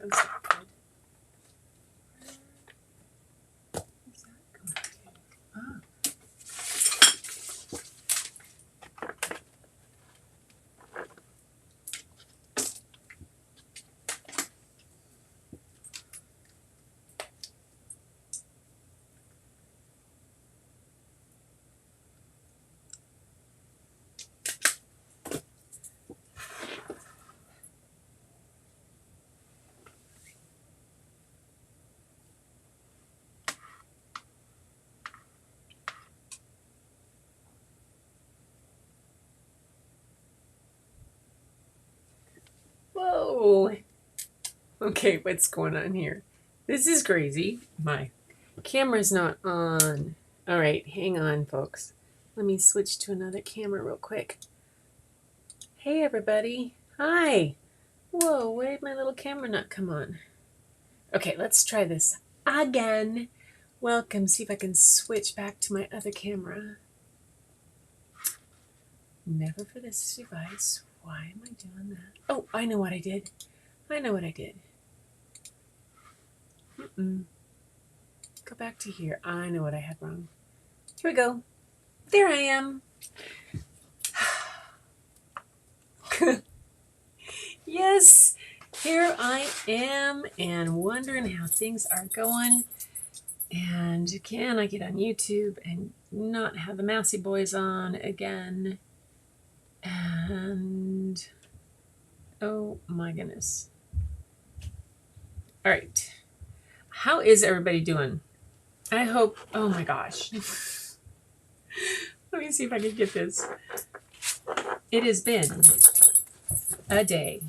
That's not good. Where's that going to? Ah. Whoa. Okay, what's going on here? This is crazy. My camera's not on. All right, hang on, folks. Let me switch to another camera real quick. Hey, everybody. Hi. Whoa, why did my little camera not come on? Okay, let's try this again. Welcome. See if I can switch back to my other camera. Never for this device. Why am I doing that? Oh, I know what I did. Go back to here. I know what I had wrong. Here we go. There I am. Yes, here I am and wondering how things are going. And can I get on YouTube and not have the Mousy Boys on again? And oh my goodness. All right. How is everybody doing? I hope, oh my gosh. Let me see if I can get this. It has been a day.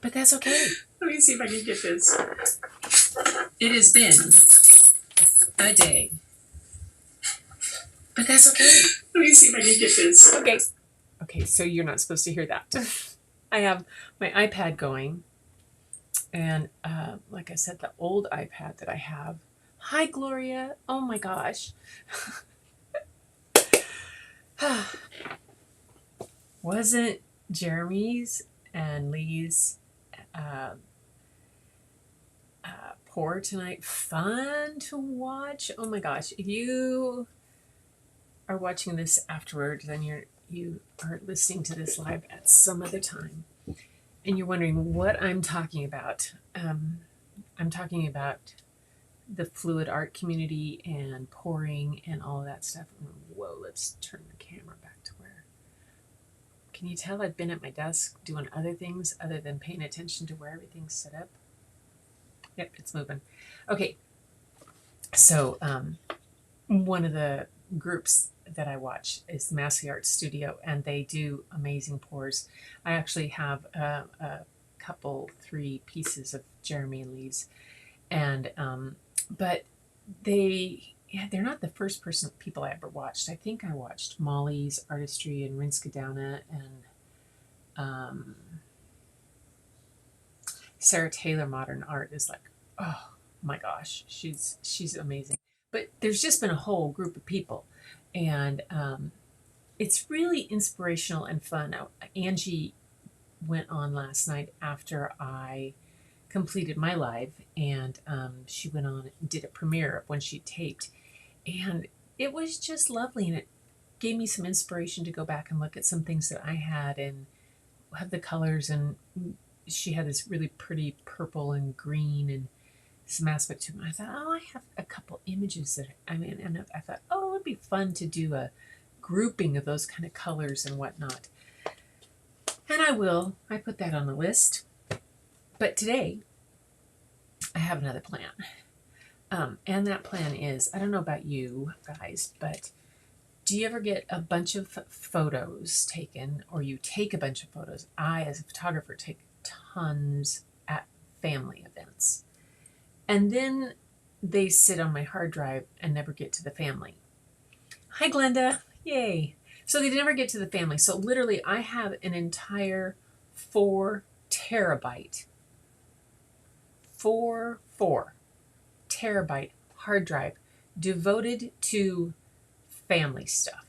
But that's okay. Let me see if I can get this. It has been a day. But that's okay. Let me see if I can get this. Okay. Okay, so you're not supposed to hear that. I have my iPad going. And like I said, the old iPad that I have. Hi, Gloria. Oh my gosh. Wasn't Jeremy's and Lee's pour tonight fun to watch? Oh my gosh. If you are watching this afterwards, then you are listening to this live at some other time, and you're wondering what I'm talking about. I'm talking about the fluid art community and pouring and all of that stuff. Whoa, let's turn the camera back to where. Can you tell I've been at my desk doing other things other than paying attention to where everything's set up? Yep, it's moving. Okay, so one of the groups that I watch is the Massey Art Studio, and they do amazing pours. I actually have a couple, 3 pieces of Jeremy and Lee's, and but they're not the first people I ever watched. I think I watched Molly's Artistry and Rinska Downa and Sarah Taylor Modern Art is like, oh my gosh, she's amazing. But there's just been a whole group of people, and it's really inspirational and fun. Now, Angie went on last night after I completed my live, and she went on and did a premiere of when she taped, and it was just lovely, and it gave me some inspiration to go back and look at some things that I had and have the colors. And she had this really pretty purple and green and some aspect to them. I thought, oh, I have a couple images that and I thought, oh, it would be fun to do a grouping of those kind of colors and whatnot. And I will. I put that on the list. But today, I have another plan. And that plan is, I don't know about you guys, but do you ever get a bunch of photos taken, or you take a bunch of photos? I, as a photographer, take tons at family events. And then they sit on my hard drive and never get to the family. Hi, Glenda. Yay. So they never get to the family. So literally, I have an entire 4 terabyte hard drive devoted to family stuff.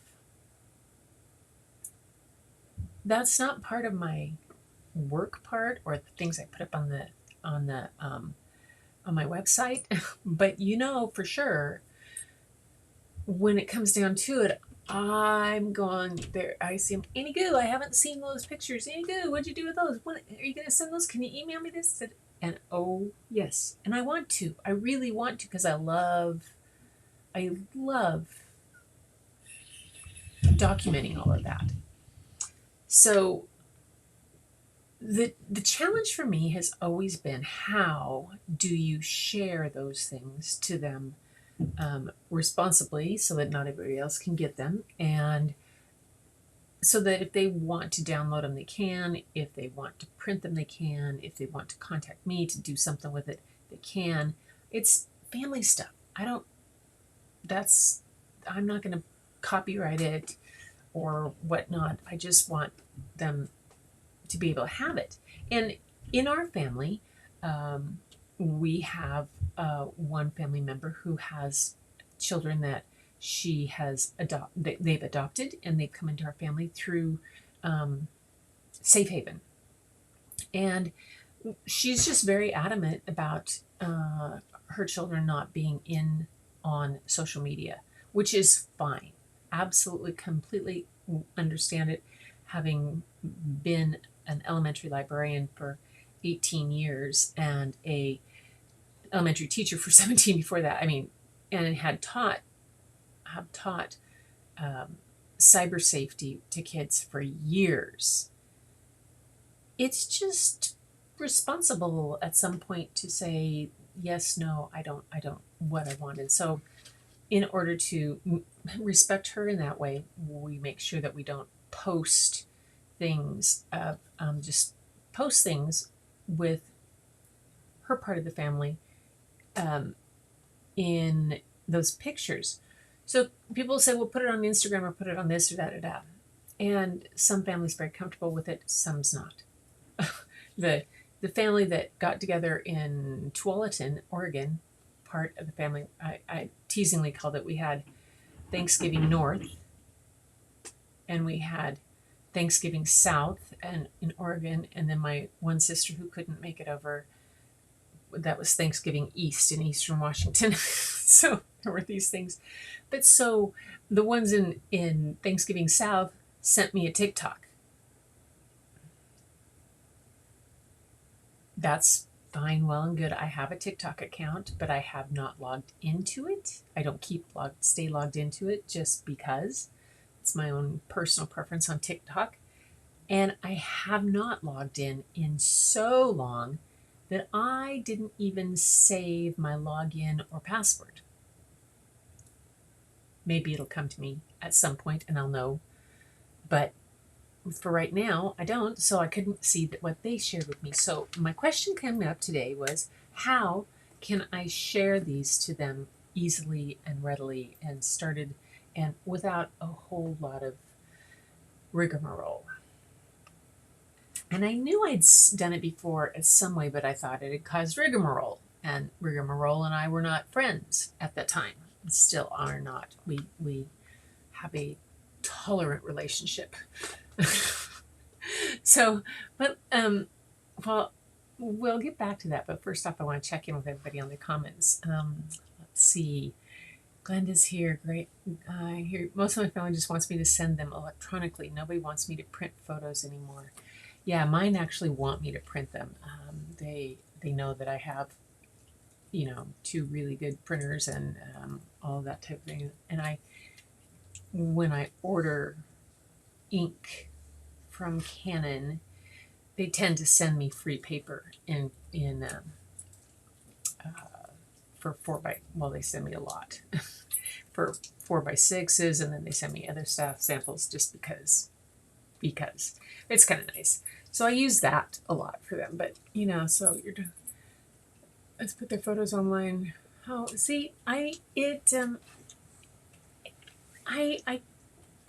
That's not part of my work part or the things I put up on the on my website. But for sure, when it comes down to it, I'm going there. I see them. Any Goo, I haven't seen those pictures. Any Goo, what'd you do with those? When are you going to send those? Can you email me this? And oh yes, and I want to. I really want to because I love documenting all of that. So the challenge for me has always been, how do you share those things to them responsibly so that not everybody else can get them, and so that if they want to download them, they can. If they want to print them, they can. If they want to contact me to do something with it, they can. It's family stuff. I'm not going to copyright it or whatnot. I just want them to be able to have it. And in our family, we have one family member who has children that they've adopted, and they've come into our family through Safe Haven. And she's just very adamant about her children not being on social media, which is fine. Absolutely, completely understand it. Having been an elementary librarian for 18 years and a elementary teacher for 17 before that, and have taught cyber safety to kids for years. It's just responsible at some point to say yes, no, I don't what I wanted. So in order to respect her in that way, we make sure that we don't post things just post things with her part of the family in those pictures. So people say, well, put it on Instagram or put it on this or that or that. And some families are very comfortable with it, some's not. The family that got together in Tualatin, Oregon, part of the family, I teasingly called it, we had Thanksgiving North, and we had Thanksgiving South and in Oregon, and then my one sister who couldn't make it over, that was Thanksgiving East in Eastern Washington. So there were these things. But so the ones in Thanksgiving South sent me a TikTok. That's fine, well and good. I have a TikTok account, but I have not logged into it. I don't stay logged into it just because. It's my own personal preference on TikTok. And I have not logged in so long that I didn't even save my login or password. Maybe it'll come to me at some point and I'll know. But for right now, I don't, so I couldn't see what they shared with me. So my question coming up today was, how can I share these to them easily and readily and without a whole lot of rigmarole? And I knew I'd done it before in some way, but I thought it had caused rigmarole. And rigmarole and I were not friends at that time. Still are not. We have a tolerant relationship. So, but well, we'll get back to that. But first off, I want to check in with everybody on the comments. Let's see. Glenda's here. Great. Here, most of my family just wants me to send them electronically. Nobody wants me to print photos anymore. Yeah, mine actually want me to print them. They know that I have, two really good printers and all that type of thing. And when I order ink from Canon, they tend to send me free paper for they send me a lot for 4x6s, and then they send me other stuff, samples, just because it's kind of nice. So I use that a lot for them. But so let's put their photos online. I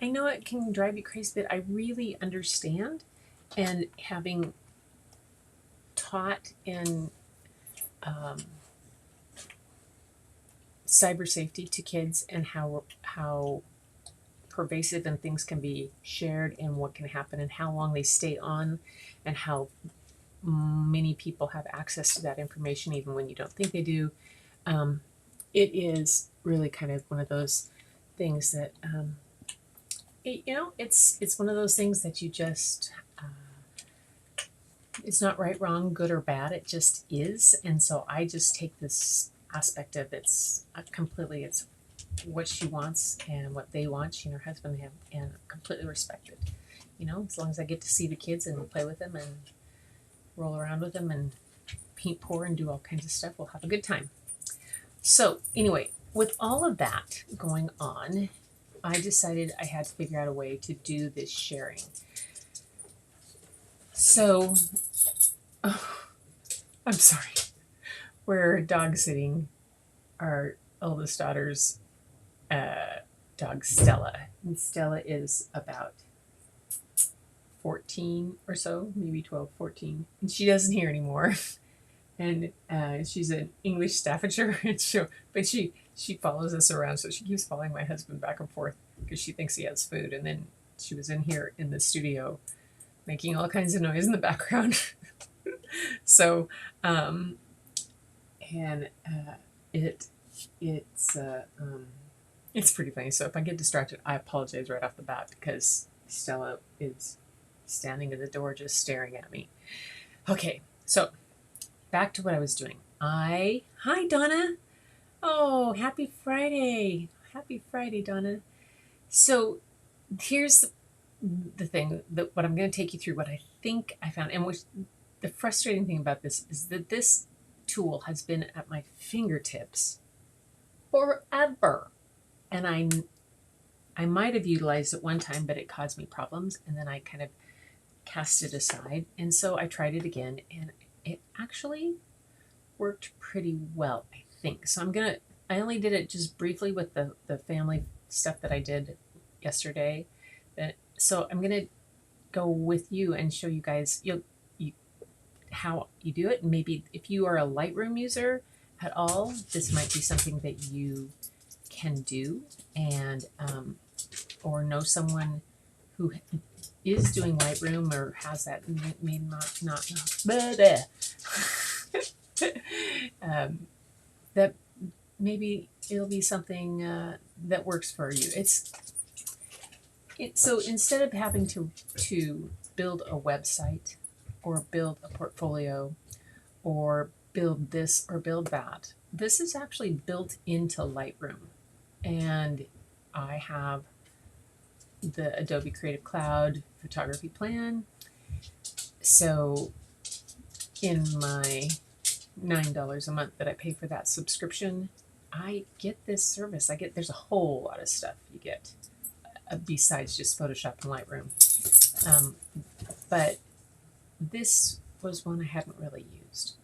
know it can drive you crazy, but I really understand. And having taught in cyber safety to kids and how pervasive and things can be shared and what can happen and how long they stay on and how many people have access to that information even when you don't think they do. It is really kind of one of those things that it's one of those things that you just it's not right, wrong, good or bad. It just is. And so I just take this aspect of it's completely, it's what she wants and what they want, she and her husband have, and completely respect it. As long as I get to see the kids and play with them and roll around with them and paint pour and do all kinds of stuff, we'll have a good time. So anyway, with all of that going on, I decided I had to figure out a way to do this sharing. So, I'm sorry. We're dog sitting our eldest daughter's dog, Stella. And Stella is about 14 or so, maybe 12, 14. And she doesn't hear anymore. And she's an English Staffordshire. But she follows us around, so she keeps following my husband back and forth because she thinks he has food. And then she was in here in the studio making all kinds of noise in the background. So, it's pretty funny. So if I get distracted, I apologize right off the bat because Stella is standing at the door just staring at me. Okay, so back to what I was doing. Hi Donna. Oh, happy Friday. Happy Friday, Donna. So here's the thing that what I'm going to take you through what I think I found, and which the frustrating thing about this is that this tool has been at my fingertips forever, and I might have utilized it one time, but it caused me problems, and then I kind of cast it aside, and so I tried it again, and it actually worked pretty well, I think. So I only did it just briefly with the family stuff that I did yesterday. So I'm gonna go with you and show you guys how you do it. And maybe if you are a Lightroom user at all, this might be something that you can do, and or know someone who is doing Lightroom or has that, may not that maybe it'll be something that works for you. So instead of having to build a website or build a portfolio or build this or build that, this is actually built into Lightroom. And I have the Adobe Creative Cloud photography plan. So in my $9 a month that I pay for that subscription, I get this service. There's a whole lot of stuff you get besides just Photoshop and Lightroom. But this was one I hadn't really used.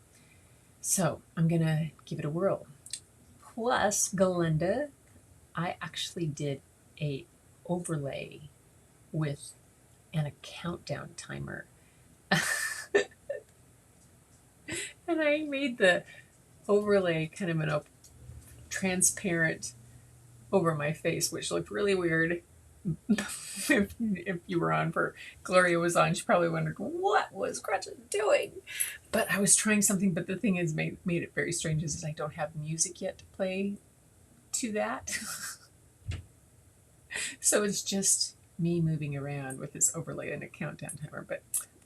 So I'm going to give it a whirl. Plus, Galinda, I actually did a overlay with a countdown timer. And I made the overlay kind of a transparent over my face, which looked really weird. if you were on for Gloria was on, she probably wondered what was Gretchen doing. But I was trying something, but the thing is made it very strange is I don't have music yet to play to that. So it's just me moving around with this overlay and a countdown timer. But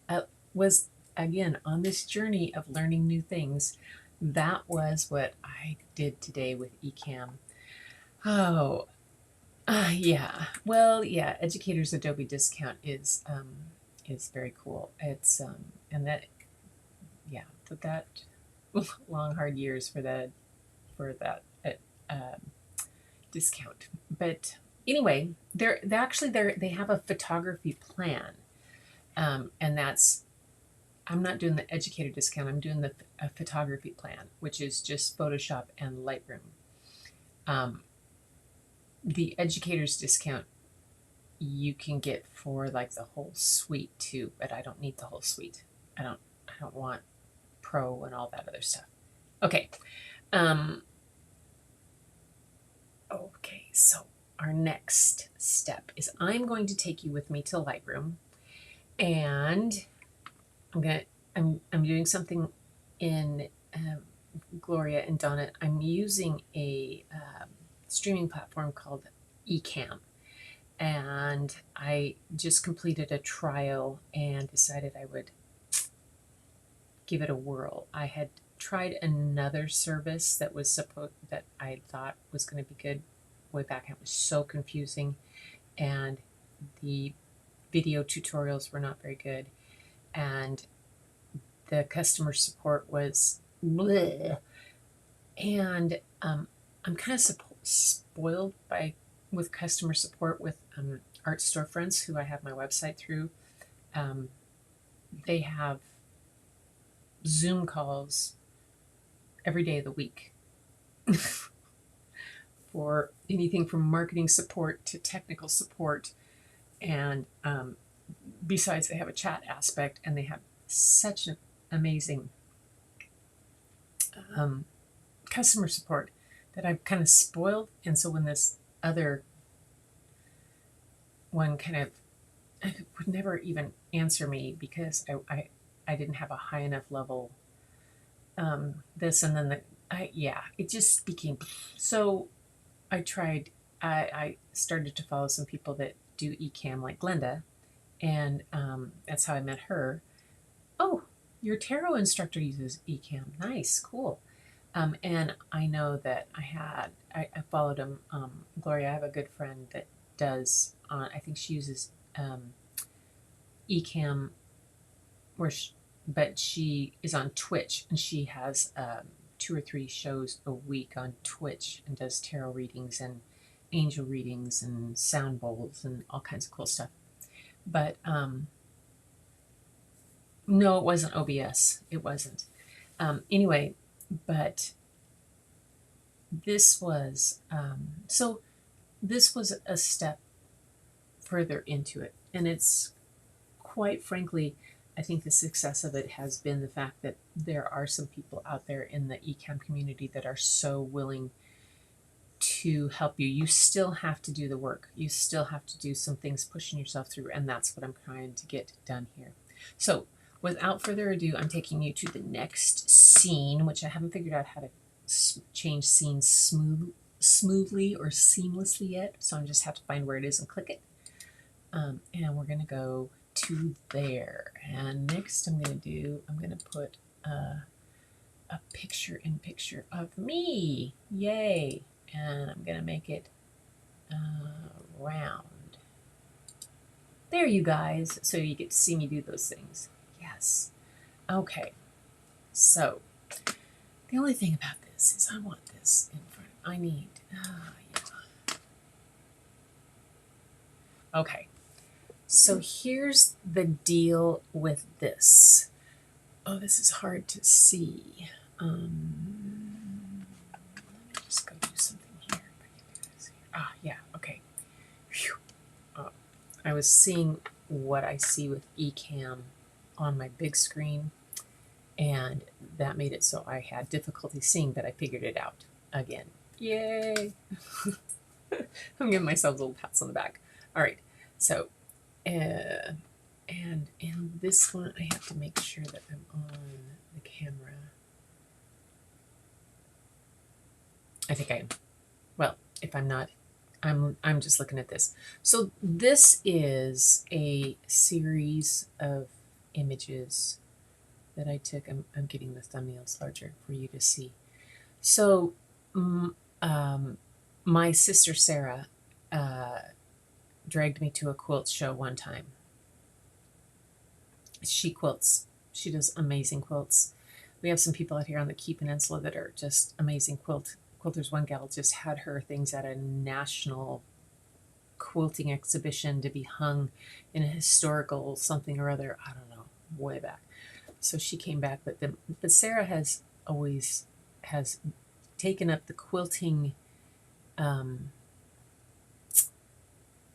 I was again on this journey of learning new things. That was what I did today with Ecamm. Oh, yeah. Well, yeah. Educators Adobe discount is very cool. It's and that, yeah, took that long hard years for that discount. But anyway, they have a photography plan, and that's, I'm not doing the educator discount. I'm doing a photography plan, which is just Photoshop and Lightroom. The educator's discount you can get for like the whole suite too, but I don't need the whole suite. I don't want Pro and all that other stuff. Okay. Okay, so our next step is I'm going to take you with me to Lightroom, and I'm doing something in Gloria and Donna. I'm using a streaming platform called Ecamm, and I just completed a trial and decided I would give it a whirl. I had tried another service that I thought was going to be good way back. It was so confusing, and the video tutorials were not very good, and the customer support was bleh. And I'm kind of spoiled with customer support with art storefronts who I have my website through. They have Zoom calls every day of the week for anything from marketing support to technical support. And besides, they have a chat aspect, and they have such an amazing customer support that I'm kind of spoiled. And so when this other one kind of would never even answer me because I didn't have a high enough level this, and then it just became so. I started to follow some people that do Ecamm, like Glenda, and that's how I met her. Oh, your tarot instructor uses Ecamm. Nice, cool. And I know that I followed him. Gloria, I have a good friend that does, I think she uses Ecamm, but she is on Twitch, and she has 2 or 3 shows a week on Twitch and does tarot readings and angel readings and sound bowls and all kinds of cool stuff. But no, it wasn't OBS. It wasn't. Anyway, but this was this was a step further into it, and it's quite frankly, I think the success of it has been the fact that there are some people out there in the Ecamm community that are so willing to help you. You still have to do the work. You still have to do some things pushing yourself through, and that's what I'm trying to get done here. So without further ado, I'm taking you to the next scene, which I haven't figured out how to change scenes smoothly or seamlessly yet, so I just have to find where it is and click it. And we're going to go to there. And next I'm going to put a picture of me. Yay. And I'm going to make it round. There, you guys. So you get to see me do those things. Yes. Okay. So the only thing about this is I want this in front. I need, yeah. Okay. So here's the deal with this. Oh, this is hard to see. Let me just go do something here. Ah, yeah, okay. Phew. I was seeing what I see with Ecamm on my big screen, and that made it so I had difficulty seeing, but I figured it out again. Yay! I'm giving myself little pats on the back. All right, so and in this one, I have to make sure that I'm on the camera. I think I am. Well, if I'm not, I'm just looking at this. So this is a series of images that I took. I'm getting the thumbnails larger for you to see. So my sister Sarah dragged me to a quilt show one time. She quilts. She does amazing quilts. We have some people out here on the Key Peninsula that are just amazing quilters. One gal just had her things at a national quilting exhibition to be hung in a historical something or other. I don't know, way back. So she came back, but Sarah has always taken up the quilting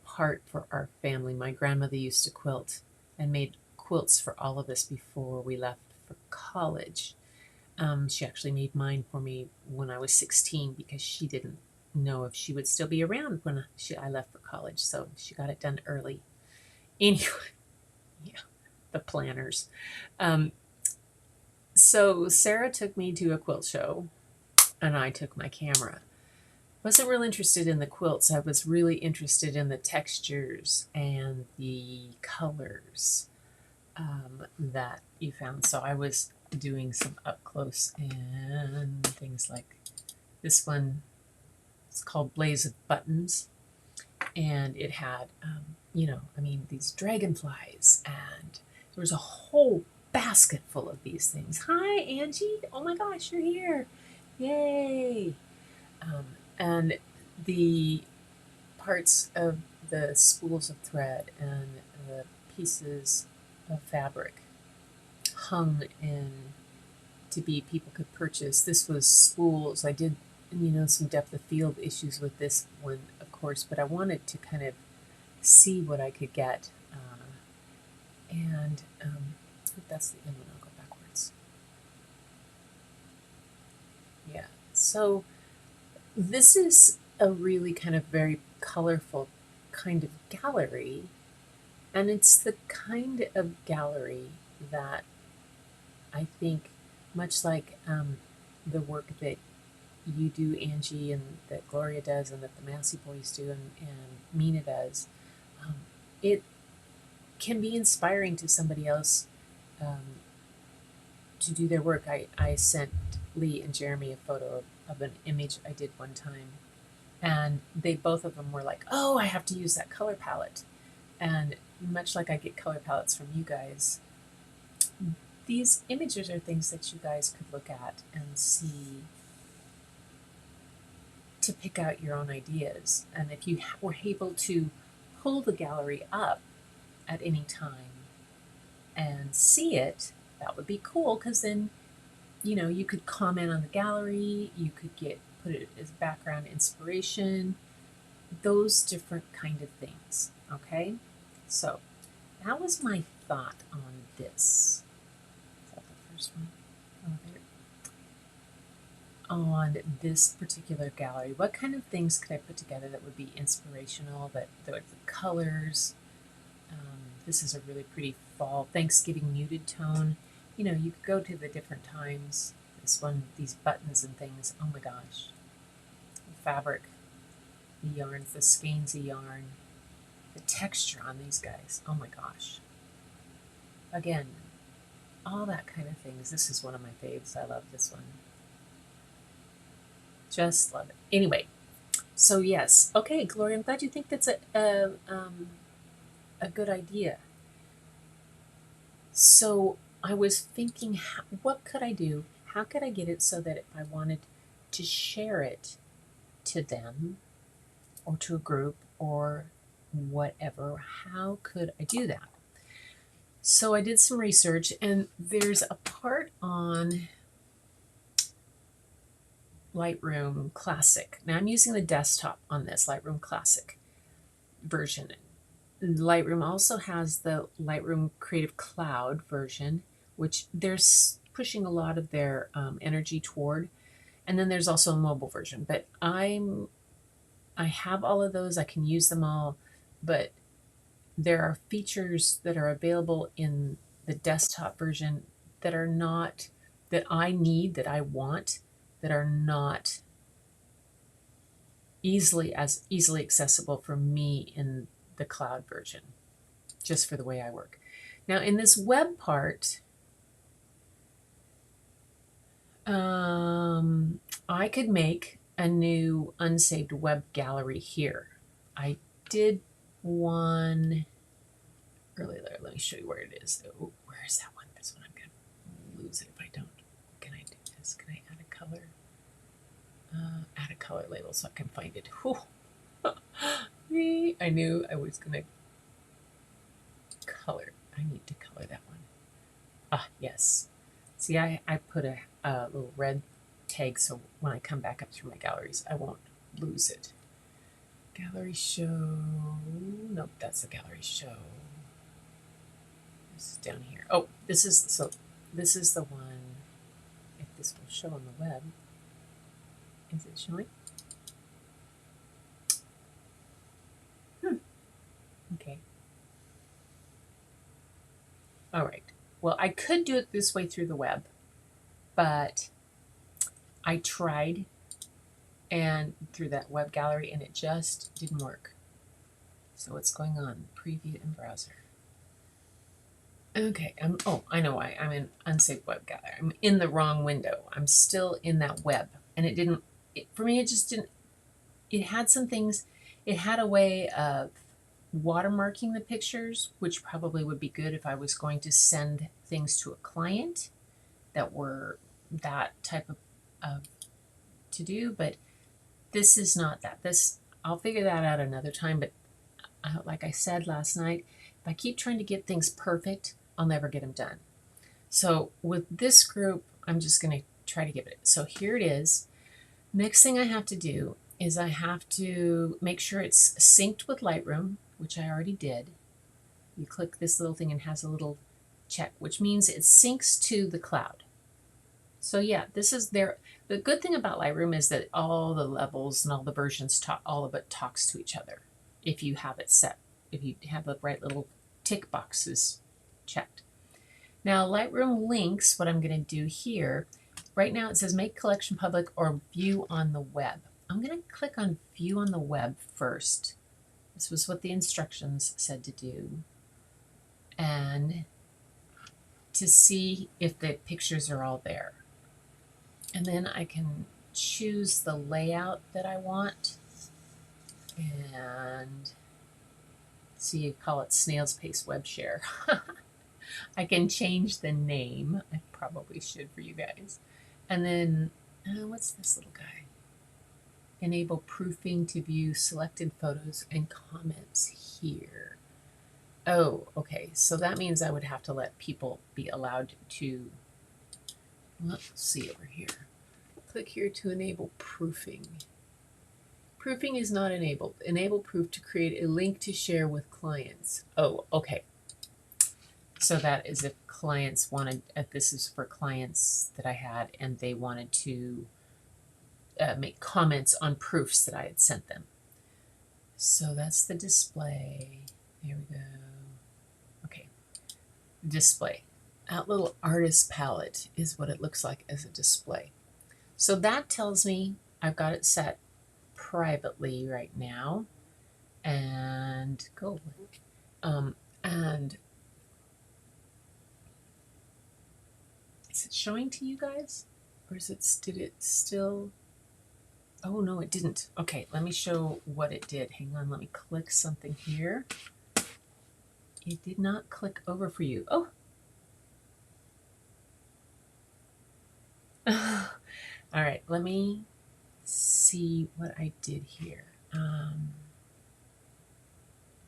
part for our family. My grandmother used to quilt and made quilts for all of us before we left for college. She actually made mine for me when I was 16 because she didn't know if she would still be around when I left for college, so she got it done early. Anyway, yeah, the planners. Um, so Sarah took me to a quilt show, and I took my camera. Wasn't real interested in the quilts. I was really interested in the textures and the colors that you found. So I was doing some up close and things like this one. It's called Blaze of Buttons, and it had, these dragonflies, and there was a whole basket full of these things. Hi, Angie. Oh my gosh, you're here. Yay. And the parts of the spools of thread and the pieces of fabric hung in to be people could purchase. This was spools. I did, some depth of field issues with this one, of course, but I wanted to kind of see what I could get. And I think that's the end one. I'll go backwards. Yeah. So this is a really kind of very colorful kind of gallery. And it's the kind of gallery that I think, much like the work that you do, Angie, and that Gloria does, and that the Massey Boys do, and Mina does, it can be inspiring to somebody else to do their work. I sent Lee and Jeremy a photo of an image I did one time, and both of them were like, oh, I have to use that color palette. And much like I get color palettes from you guys, these images are things that you guys could look at and see to pick out your own ideas. And if you were able to pull the gallery up at any time and see it, that would be cool, because then, you could comment on the gallery, you could put it as background inspiration, those different kind of things, okay? So that was my thought on this. Is that the first one? Oh, there. On this particular gallery, what kind of things could I put together that would be inspirational, that the colors, this is a really pretty fall Thanksgiving muted tone. You could go to the different times. This one, these buttons and things, oh my gosh. The fabric, the yarns, the skeins of yarn, the texture on these guys, oh my gosh. Again, all that kind of things. This is one of my faves. I love this one. Just love it. Anyway, so yes. Okay, Gloria, I'm glad you think that's a good idea. So I was thinking, what could I do? How could I get it so that if I wanted to share it to them or to a group or whatever, how could I do that? So I did some research, and there's a part on Lightroom Classic. Now I'm using the desktop on this Lightroom Classic version. Lightroom also has the Lightroom Creative Cloud version, which they're pushing a lot of their energy toward. And then there's also a mobile version. But I have all of those. I can use them all. But there are features that are available in the desktop version that are not, that I need, that I want, that are not easily accessible for me in the cloud version, just for the way I work. Now in this web part, I could make a new unsaved web gallery here. I did one earlier. Let me show you where it is. Oh, where is that one? This one, I'm going to lose it if I don't. Can I do this? Can I add a color? Add a color label so I can find it. I knew I was going to color. I need to color that one. Ah, yes. See, I put a little red tag so when I come back up through my galleries, I won't lose it. Gallery show. Nope, that's the gallery show. This is down here. Oh, this is the one. If this will show on the web. Is it showing? All right. Well, I could do it this way through the web, but I tried and through that web gallery and it just didn't work. So what's going on? Preview in browser. Okay, oh, I know why. I'm in Unsaved web gallery. I'm in the wrong window. I'm still in that web. And it didn't, for me, it just didn't, it had some things, it had a way of watermarking the pictures, which probably would be good if I was going to send things to a client that were that type of to do, but this is not that. This, I'll figure that out another time, but like I said last night, if I keep trying to get things perfect, I'll never get them done. So with this group, I'm just going to try to give it. So here it is. Next thing I have to do is I have to make sure it's synced with Lightroom, which I already did. You click this little thing and it has a little check, which means it syncs to the cloud. So yeah, this is there. The good thing about Lightroom is that all the levels and all the versions talk, all of it talks to each other. If you have it set, if you have the right little tick boxes checked. Now Lightroom Links, what I'm going to do here, right now it says make collection public or view on the web. I'm going to click on view on the web first. This was what the instructions said to do. And to see if the pictures are all there. And then I can choose the layout that I want. And see, you call it Snail's Pace Web Share. I can change the name. I probably should for you guys. And then, what's this little guy? Enable proofing to view selected photos and comments here. Oh, okay. So that means I would have to let people be allowed to, let's see over here. Click here to enable proofing. Proofing is not enabled. Enable proof to create a link to share with clients. Oh, okay. So that is if clients wanted, if this is for clients that I had and they wanted to make comments on proofs that I had sent them. So that's the display. There we go. Okay. Display. That little artist palette is what it looks like as a display. So that tells me I've got it set privately right now. And go. And is it showing to you guys? Or is it, did it still? Oh no, it didn't. Okay, let me show what it did. Hang on, let me click something here. It did not click over for you. Oh. All right, let me see what I did here.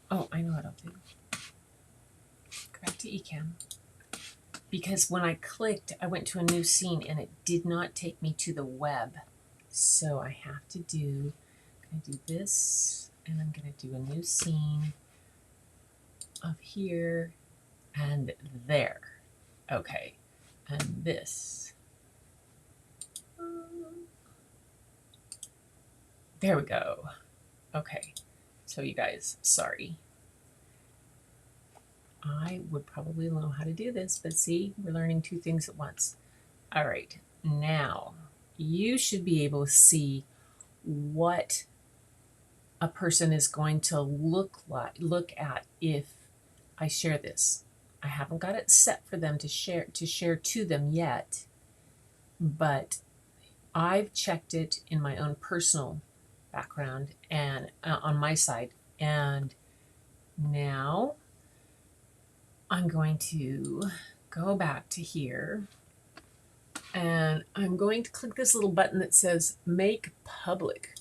Oh, I know what I'll do. Go back to Ecamm. Because when I clicked, I went to a new scene and it did not take me to the web. So I have to do, I'm going to do this, and I'm going to do a new scene of here and there. Okay, and this. There we go. Okay, so you guys, sorry. I would probably know how to do this, but see, we're learning two things at once. All right, now you should be able to see what a person is going to look at if I share this. I haven't got it set for them to share to them yet, but I've checked it in my own personal background and on my side, and now I'm going to go back to here and I'm going to click this little button that says make public.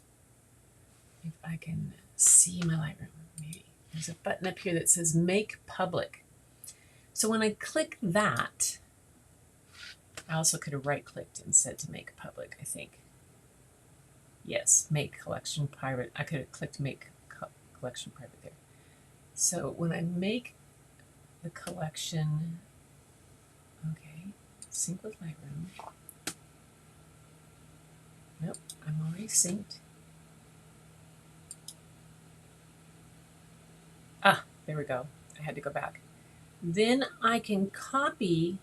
If I can see my Lightroom, maybe there's a button up here that says make public. So when I click that, I also could have right clicked and said to make public, I think. Yes, make collection private. I could have clicked make collection private there. So when I make the collection, okay, sync with Lightroom. Nope, I'm already synced. Ah, there we go. I had to go back. Then I can copy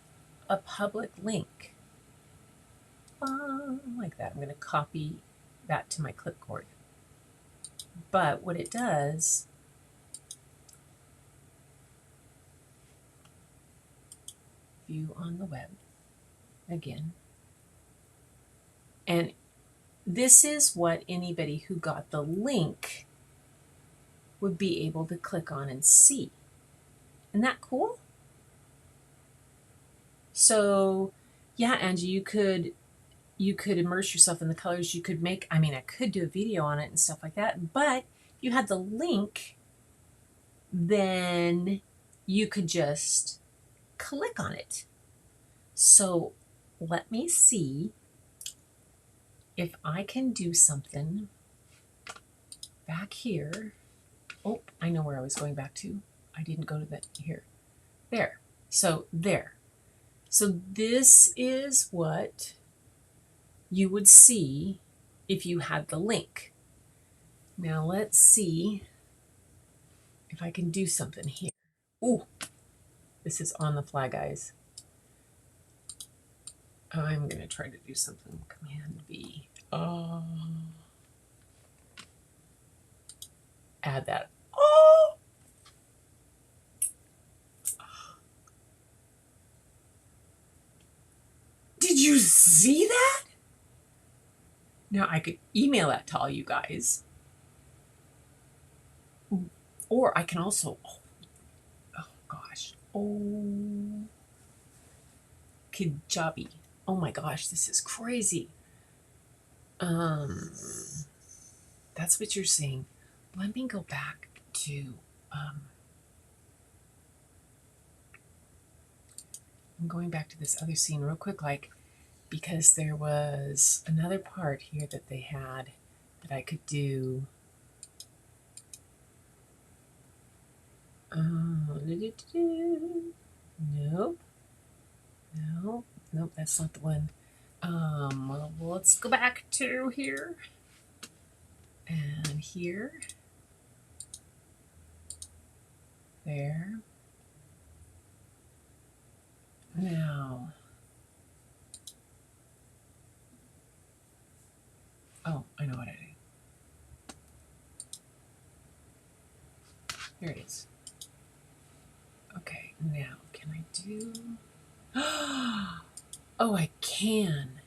a public link. Like that. I'm going to copy that to my clipboard. But what it does, view on the web again. And this is what anybody who got the link would be able to click on and see. Isn't that cool? So yeah, Angie, you could immerse yourself in the colors. You could make, I mean, I could do a video on it and stuff like that, but if you had the link, then you could just click on it. So let me see if I can do something back here. Oh, I know where I was going back to. I didn't go to that here. There. So there. So this is what you would see if you had the link. Now let's see if I can do something here. Ooh, this is on the fly, guys. I'm going to try to do something. Command V. Add that. Oh! Did you see that? Now I could email that to all you guys. Or I can also, oh gosh, oh, Kajabi. Oh my gosh, this is crazy. That's what you're saying. Let me go back to, I'm going back to this other scene real quick, like, because there was another part here that they had that I could do. Nope. Nope, that's not the one. Well, let's go back to here. And here. There. Now. Oh, I know what I do. Here it is. Okay, now can I do... Oh, I can.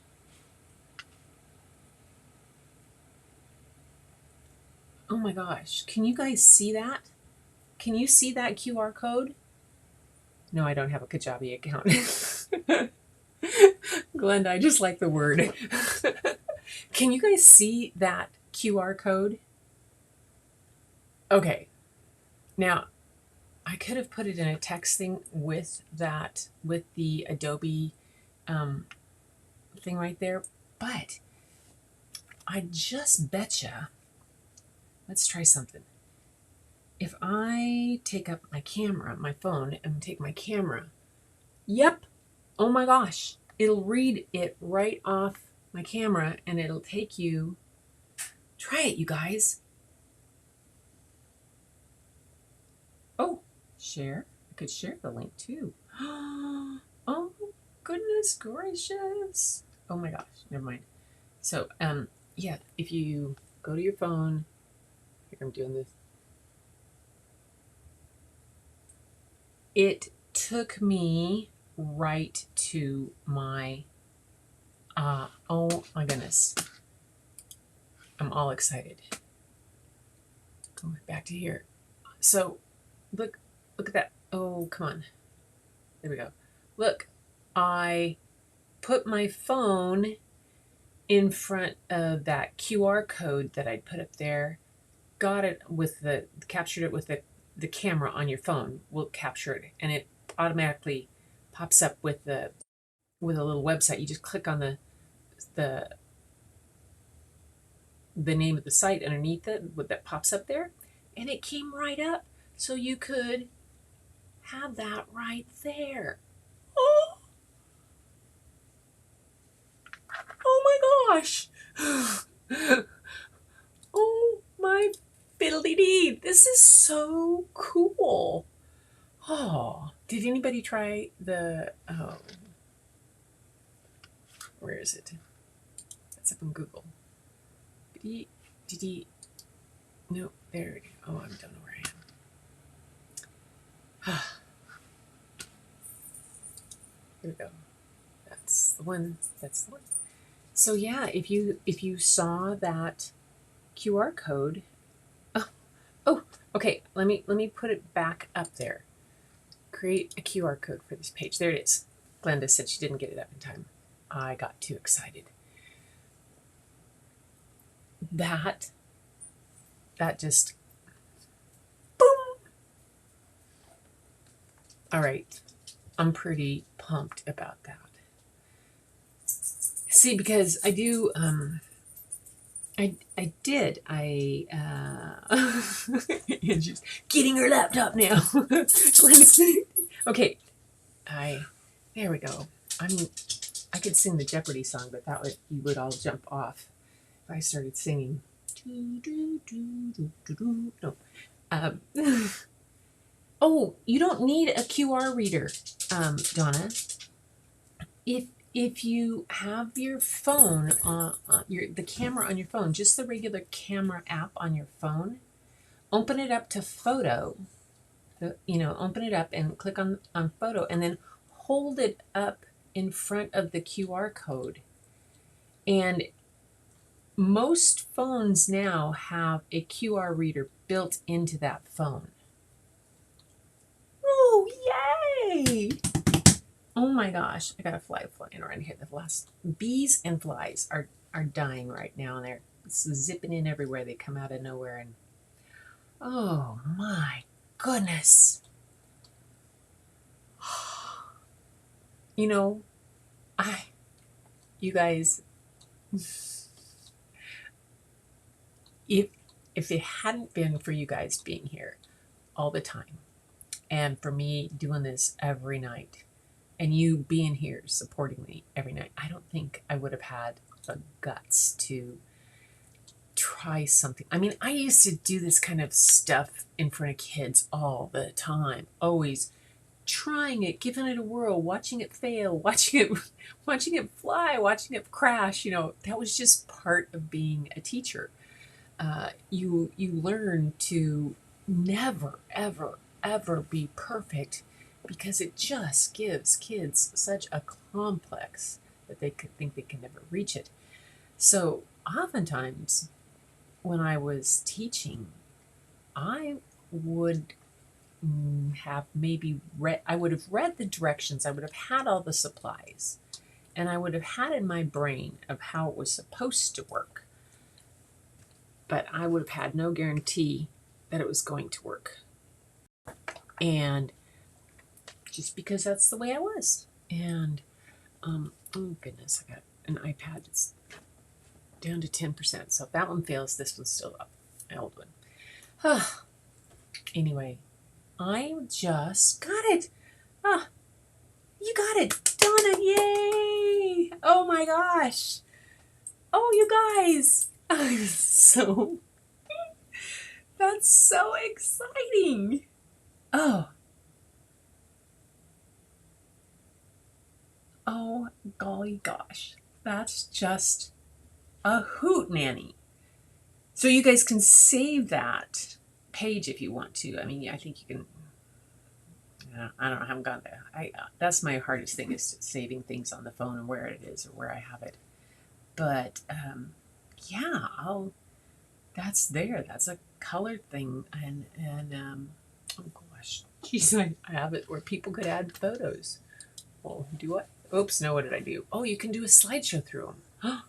Oh my gosh. Can you guys see that? Can you see that QR code? No, I don't have a Kajabi account. Glenda, I just like the word. Can you guys see that QR code? Okay. Now, I could have put it in a text thing with that, with the Adobe thing right there, but I just betcha. Let's try something. If I take up my camera, my phone, and take my camera, yep, oh my gosh, it'll read it right off my camera and it'll take you, try it, you guys. Oh, share. I could share the link too. Oh, goodness gracious. Oh my gosh, never mind. So, yeah, if you go to your phone, here I'm doing this. It took me right to my, oh my goodness. I'm all excited. Going back to here. So, look at that. Oh, come on. There we go. Look, I put my phone in front of that QR code that I'd put up there, got it with captured it with the camera on your phone will capture it, and it automatically pops up with a little website. You just click on the name of the site underneath it that pops up there, and it came right up, so you could have that right there. Oh, oh my gosh. Oh my fiddly dee. This is so cool. Oh, Did anybody try the, oh, where is it? It's up on Google. No, there. Oh, I don't know where I am. Here we go. That's the one. That's the one. So yeah, if you saw that QR code, oh, okay. Let me put it back up there. Create a QR code for this page. There it is. Glenda said she didn't get it up in time. I got too excited. That just boom. All right, I'm pretty pumped about that. See, because I do, Angie's getting her laptop now. Okay, there we go. I could sing the Jeopardy song, but you would all jump off if I started singing. No. Oh, you don't need a QR reader, Donna. If you have your phone the camera on your phone, just the regular camera app on your phone, open it up to photo. Open it up and click on photo, and then hold it up in front of the QR code. And most phones now have a QR reader built into that phone. Oh, yay! Oh my gosh, I got a fly flying around here. The last bees and flies are dying right now, and they're zipping in everywhere. They come out of nowhere, and oh my goodness. You guys, if it hadn't been for you guys being here all the time, and for me doing this every night, and you being here supporting me every night, I don't think I would have had the guts to try something. I mean, I used to do this kind of stuff in front of kids all the time, always trying it, giving it a whirl, watching it fail, watching it fly, watching it crash. That was just part of being a teacher. You learn to never, ever, ever be perfect, because it just gives kids such a complex that they could think they can never reach it. So oftentimes when I was teaching, I would have read the directions, I would have had all the supplies, and I would have had in my brain of how it was supposed to work, but I would have had no guarantee that it was going to work. And just because that's the way I was. And oh goodness, I got an iPad. It's down to 10%. So if that one fails, this one's still up. My old one. Anyway, I just got it. You got it, Donna! Yay! Oh my gosh! Oh, you guys! That's so exciting. Oh, golly gosh. That's just a hoot nanny. So you guys can save that page if you want to. I mean, I think you can. I don't know. I haven't got there. That's my hardest thing, is saving things on the phone and where it is or where I have it. But yeah, that's there. That's a colored thing, and oh gosh, geez, I have it where people could add photos. Well, do what? Oops, no, what did I do? Oh, you can do a slideshow through them.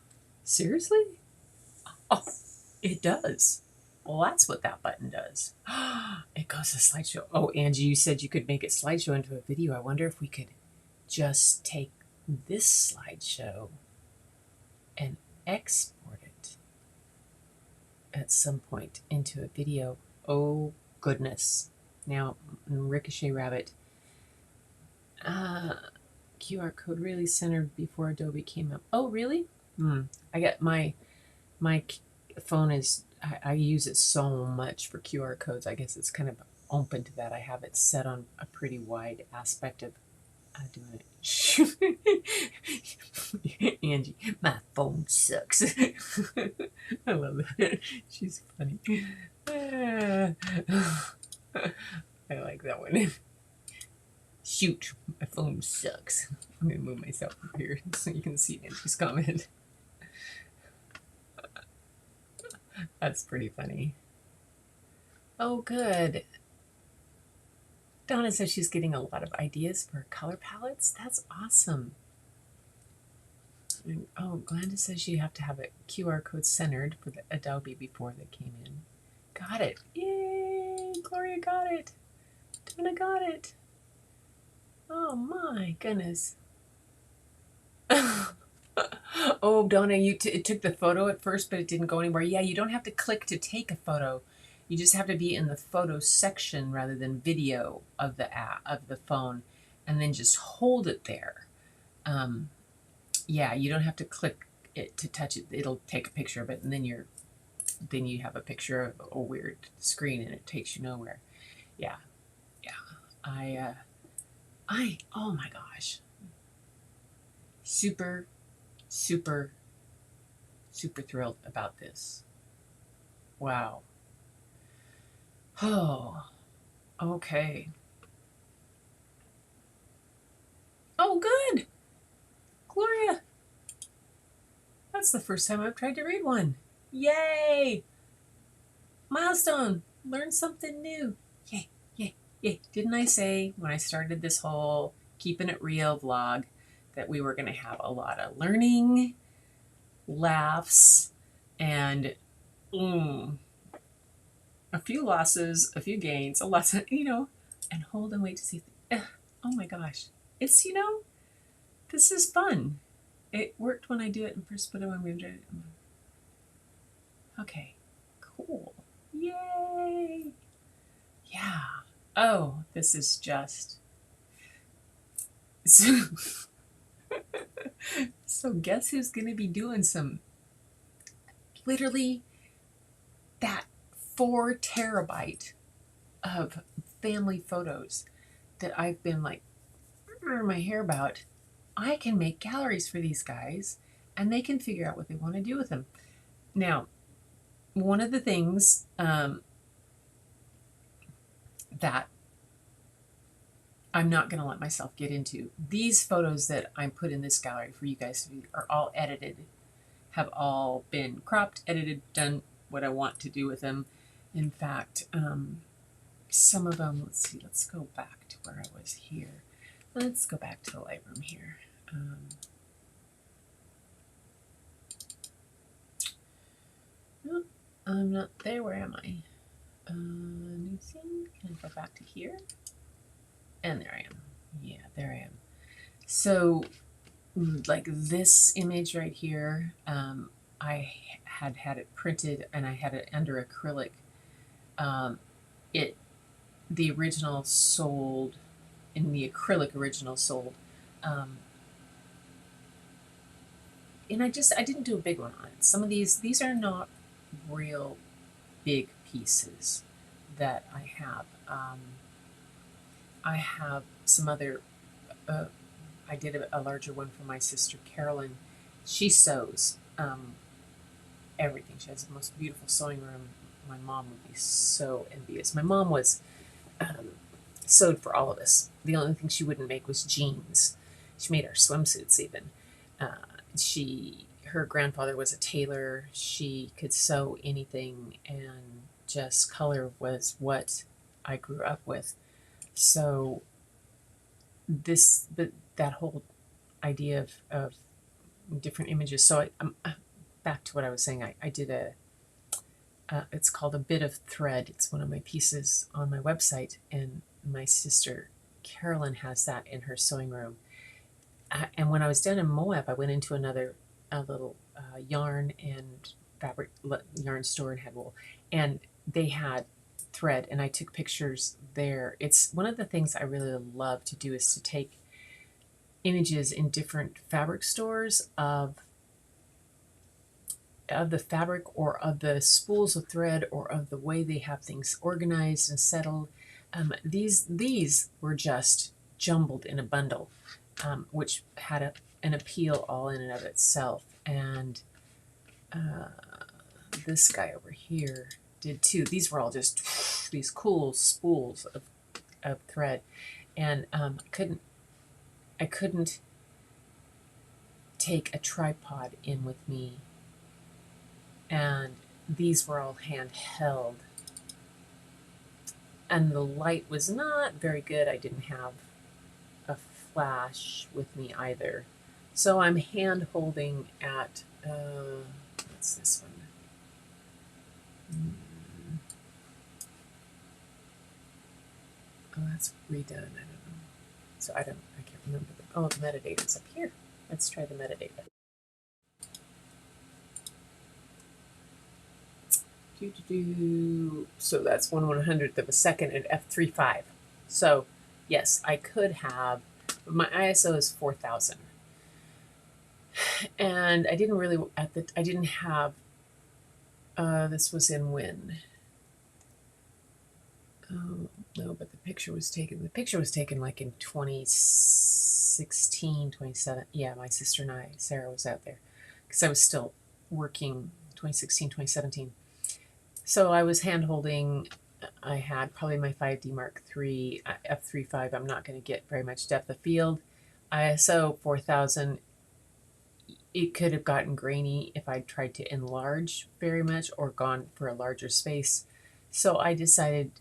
Seriously? Oh, it does. Well, that's what that button does. It goes to slideshow. Oh, Angie, you said you could make it slideshow into a video. I wonder if we could just take this slideshow and export it at some point into a video. Oh, goodness. Now, Ricochet Rabbit. QR code really centered before Adobe came up. Oh, really? I got my phone is, I use it so much for QR codes. I guess it's kind of open to that. I have it set on a pretty wide aspect of doing it. Angie, my phone sucks. I love that. She's funny. I like that one. Shoot, my phone sucks. I'm gonna move myself up here so you can see Angie's comment. That's pretty funny. Oh, good. Donna says she's getting a lot of ideas for color palettes. That's awesome. And, oh, Glenda says you have to have a QR code centered for the Adobe before they came in. Got it. Yay! Gloria got it. Donna got it. Oh my goodness. Oh, Donna, it took the photo at first, but it didn't go anywhere. Yeah, you don't have to click to take a photo. You just have to be in the photo section rather than video of the app, of the phone, and then just hold it there. Yeah, you don't have to click it to touch it. It'll take a picture of it, and then you have a picture of a weird screen, and it takes you nowhere. Yeah, yeah. Oh my gosh. Super, super, super thrilled about this. Wow. Oh, okay. Oh, good. Gloria. That's the first time I've tried to read one. Yay. Milestone. Learn something new. Yay, yay, yay. Didn't I say when I started this whole Keeping It Real vlog that we were going to have a lot of learning, laughs, and a few losses, a few gains, a lesson, and hold and wait to see. Oh my gosh. It's, this is fun. It worked when I do it and first put it on window. Okay, cool. Yay. Yeah. Oh, this is just. So guess who's going to be doing some, literally that 4 terabyte of family photos that I've been like my hair about. I can make galleries for these guys and they can figure out what they want to do with them. Now, one of the things that I'm not going to let myself get into, these photos that I put in this gallery for you guys to view are all edited, have all been cropped, edited, done what I want to do with them. In fact, some of them, let's go back to where I was here. Let's go back to the Lightroom here. No, I'm not there. Where am I? New scene. Can I go back to here? And there I am. Yeah, there I am. So, like this image right here, I had it printed and I had it under acrylic. The original sold, in the acrylic original sold, and I didn't do a big one on it. Some of these are not real big pieces that I have. I have some other, I did a larger one for my sister Carolyn. She sews everything. She has the most beautiful sewing room. My mom would be so envious. My mom was sewed for all of us. The only thing she wouldn't make was jeans. She made our swimsuits even. Her grandfather was a tailor. She could sew anything, and just color was what I grew up with. So that whole idea of different images. So I'm back to what I was saying. I did it's called A Bit of Thread. It's one of my pieces on my website, and my sister Carolyn has that in her sewing room. And when I was down in Moab, I went into a little yarn and fabric yarn store in Headwool, and they had thread, and I took pictures there. It's one of the things I really love to do is to take images in different fabric stores of the fabric or of the spools of thread or of the way they have things organized and settled. These were just jumbled in a bundle, which had an appeal all in and of itself. And this guy over here did too. These were all just these cool spools of thread, and I couldn't take a tripod in with me, and these were all handheld, and the light was not very good. I didn't have a flash with me either, so I'm hand holding at what's this one? Oh, that's redone. I don't know. So I can't remember. Oh, the metadata's up here. Let's try the metadata. So that's 1/100th of a second at f3.5. So yes, I could have, but my ISO is 4000. And I didn't really, I didn't have, this was in when? No, but the picture was taken like in 2016, 27. Yeah, my sister and I, Sarah, was out there because I was still working 2016, 2017. So I was hand holding. I had probably my 5D Mark III, f3.5. I'm not going to get very much depth of field. ISO 4000. It could have gotten grainy if I'd tried to enlarge very much or gone for a larger space. So I decided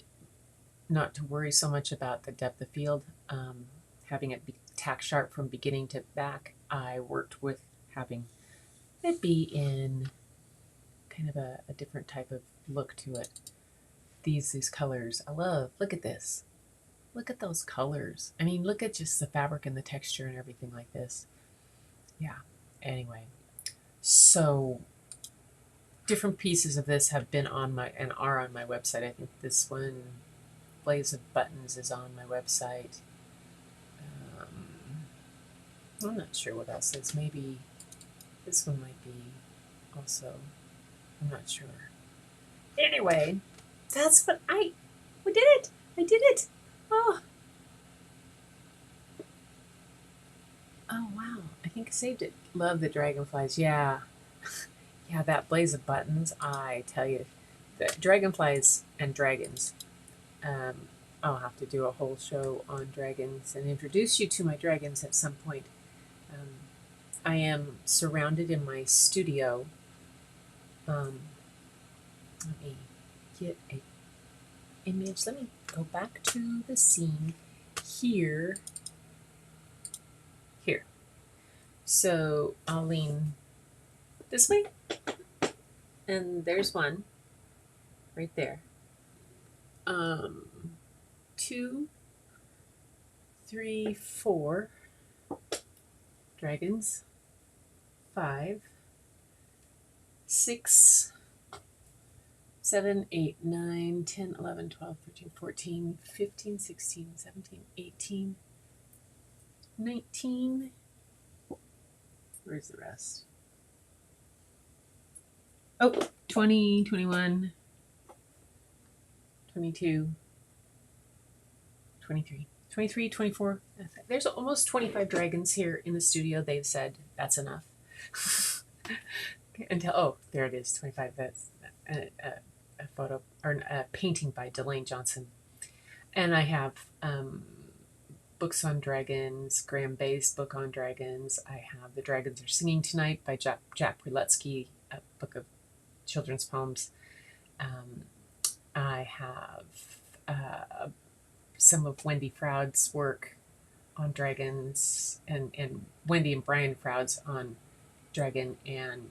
not to worry so much about the depth of field, having it be tack sharp from beginning to back. I worked with having it be in kind of a different type of look to it. These colors, I love. Look at this. Look at those colors. I mean, look at just the fabric and the texture and everything like this. Yeah. Anyway, so different pieces of this have been on my and are on my website. I think this one, Blaze of Buttons, is on my website. I'm not sure what else is. Maybe this one might be also. I'm not sure. Anyway, that's what we did it. I did it. Oh. Oh, wow. I think I saved it. Love the Dragonflies. Yeah. Yeah, that Blaze of Buttons. I tell you, the Dragonflies and dragons. I'll have to do a whole show on dragons and introduce you to my dragons at some point. I am surrounded in my studio. Let me get an image. Let me go back to the scene here. Here. So I'll lean this way, and there's one right there. 2, 3, 4 dragons. 5, 6, 7, 8, 9, 10, 11, 12, 13, 14, 15, 16, 17, 18, 19. Where's the rest? Oh, 20, 21, 22, 23, 23, 24. There's almost 25 dragons here in the studio. They've said that's enough. Until, oh, there it is, 25. That's a photo or a painting by Delane Johnson. And I have books on dragons, Graham Bay's book on dragons. I have The Dragons Are Singing Tonight by Jack Prelutsky, a book of children's poems. I have some of Wendy Froud's work on dragons, and Wendy and Brian Froud's on dragon and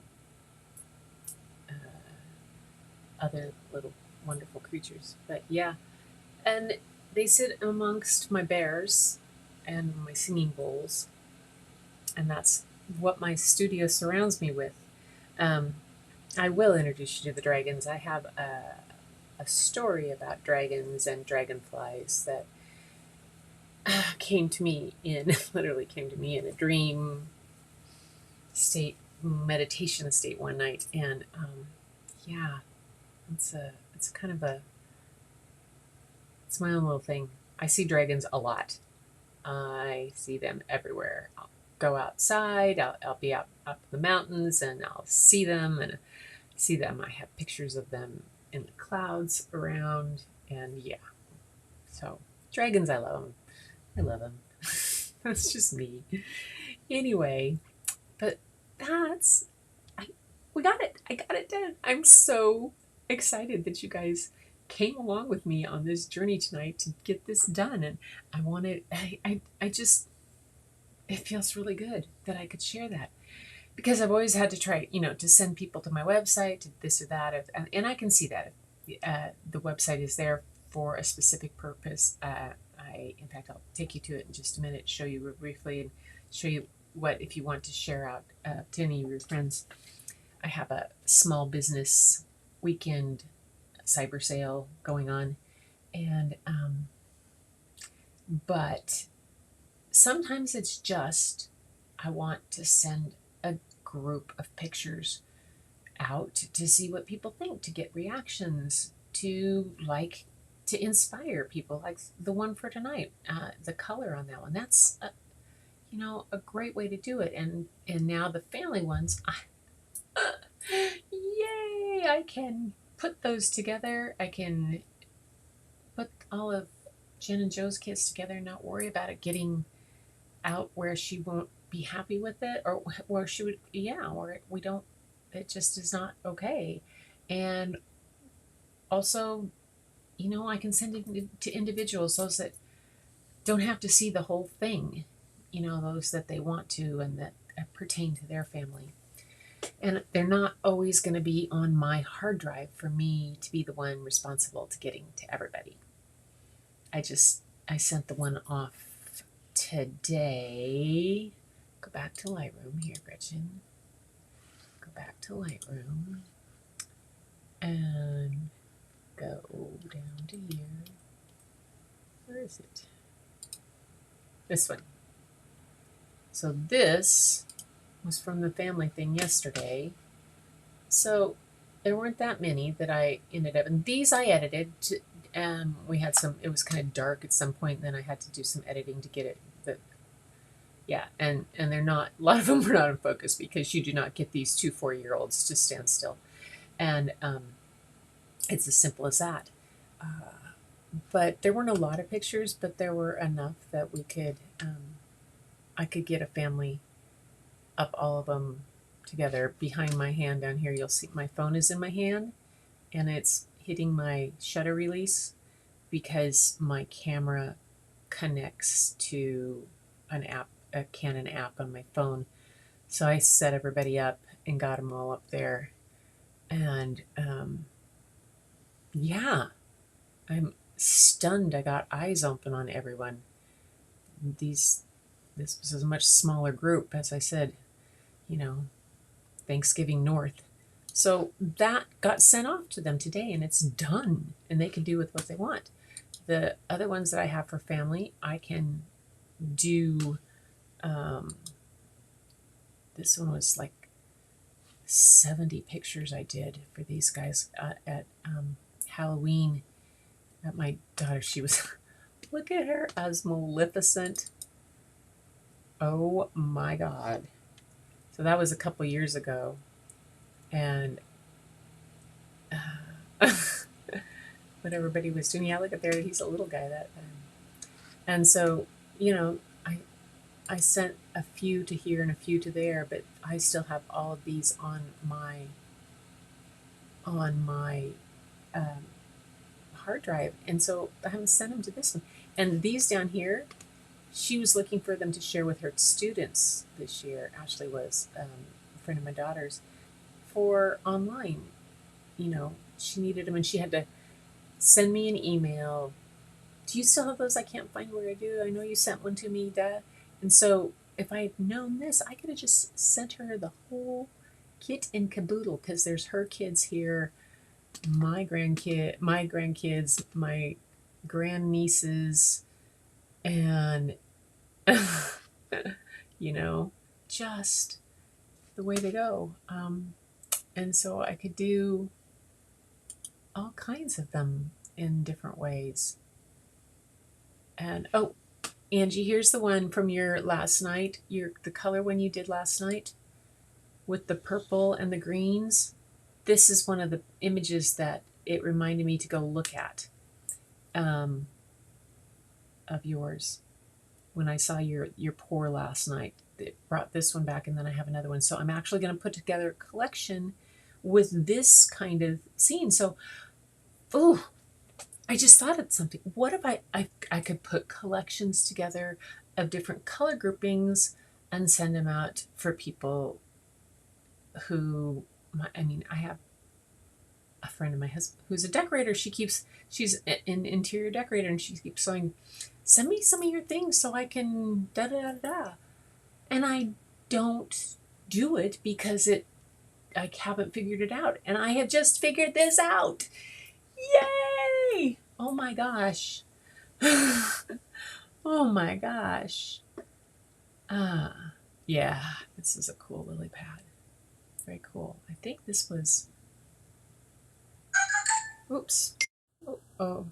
other little wonderful creatures. But yeah, and they sit amongst my bears and my singing bowls, and that's what my studio surrounds me with. I will introduce you to the dragons. I have a story about dragons and dragonflies that literally came to me in a dream state, meditation state one night. And yeah, it's kind of a It's my own little thing. I see dragons a lot. I see them everywhere. I'll go outside. I'll be out up in the mountains and I'll see them and see them. I have pictures of them in the clouds around, and yeah. So dragons, I love them. I love them. That's just me. Anyway, but that's I we got it. I got it done. I'm so excited that you guys came along with me on this journey tonight to get this done. And I wanted I just it feels really good that I could share that. Because I've always had to try, to send people to my website, to this or that, and I can see that the website is there for a specific purpose. In fact, I'll take you to it in just a minute, show you real briefly, and show you what if you want to share out to any of your friends. I have a small business weekend cyber sale going on, and but sometimes it's just I want to send a group of pictures out to see what people think, to get reactions, to inspire people, like the one for tonight. The color on that one, that's a great way to do it. And now the family ones, yay! I can put those together. I can put all of Jen and Joe's kids together and not worry about it getting out where she won't be happy with it, or where she would, or we don't, it just is not okay. And also, I can send it to individuals, those that don't have to see the whole thing, those that they want to and that pertain to their family. And they're not always going to be on my hard drive for me to be the one responsible to getting to everybody. I sent the one off today. Go back to Lightroom here, Gretchen. Go back to Lightroom and go down to here. Where is it? This one. So this was from the family thing yesterday. So there weren't that many that I ended up, and these I edited. We had some, it was kind of dark at some point, and then I had to do some editing to get it. Yeah, and they're not, a lot of them were not in focus because you do not get these 2 4-year-olds to stand still. And it's as simple as that. But there weren't a lot of pictures, but there were enough that we could, I could get a family up, all of them together. Behind my hand down here, you'll see my phone is in my hand and it's hitting my shutter release because my camera connects to an app, a Canon app on my phone. So I set everybody up and got them all up there. And yeah, I'm stunned. I got eyes open on everyone. This was a much smaller group, as I said, Thanksgiving North. So that got sent off to them today and it's done and they can do with what they want. The other ones that I have for family, I can do, this one was like 70 pictures I did for these guys at Halloween. At my daughter, she was, look at her, as Maleficent. Oh my God. So that was a couple years ago. And what everybody was doing. Yeah, look at there. He's a little guy that. And so, I sent a few to here and a few to there, but I still have all of these on my hard drive, and so I haven't sent them to this one. And these down here, she was looking for them to share with her students this year. Ashley was a friend of my daughter's for online. She needed them, and she had to send me an email. Do you still have those? I can't find where I do. I know you sent one to me, Dad. And so if I had known this, I could have just sent her the whole kit and caboodle, because there's her kids here, my grandkids, my grandnieces, and just the way to go. And so I could do all kinds of them in different ways. And oh, Angie, here's the one from your last night, the color one you did last night with the purple and the greens. This is one of the images that it reminded me to go look at, of yours when I saw your pour last night. It brought this one back, and then I have another one. So I'm actually going to put together a collection with this kind of scene. So, oh, I just thought of something. What if I could put collections together of different color groupings and send them out for people who, I have a friend of my husband who's a decorator. She's an interior decorator, and she keeps saying, send me some of your things so I can da da da da. And I don't do it because I haven't figured it out. And I have just figured this out. Yay! Oh my gosh. Oh my gosh. Yeah, this is a cool lily pad. Very cool. I think this was, oops. Oh.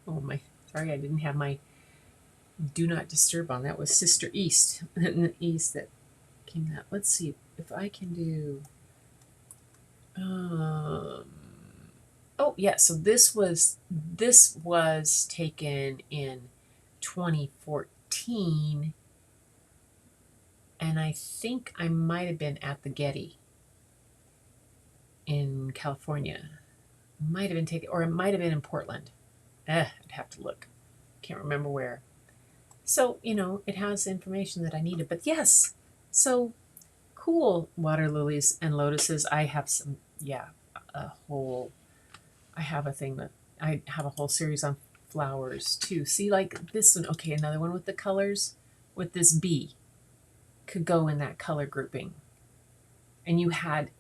Oh my, sorry, I didn't have my do not disturb on. That was Sister East. In the East that came out. Let's see if I can do, oh yeah, so this was taken in 2014, and I think I might have been at the Getty in California. Might have been taken, or it might have been in Portland. I'd have to look. Can't remember where. So, it has information that I needed. But yes, so cool water lilies and lotuses. I have some, I have a thing that I have a whole series on flowers too. See, like this one, okay, another one with the colors, with this bee could go in that color grouping. And you had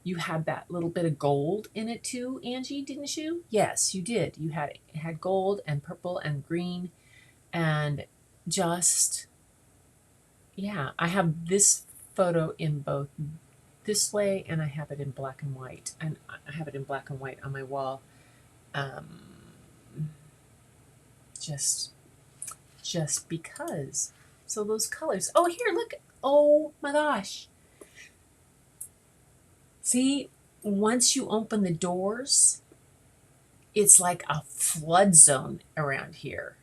that little bit of gold in it too, Angie, didn't you? Yes, you did. It had gold and purple and green, and just, yeah, I have this photo in both this way, and I have it in black and white, and I have it in black and white on my wall. Just because. So those colors. Oh, here, look. Oh my gosh. See, once you open the doors, it's like a flood zone around here.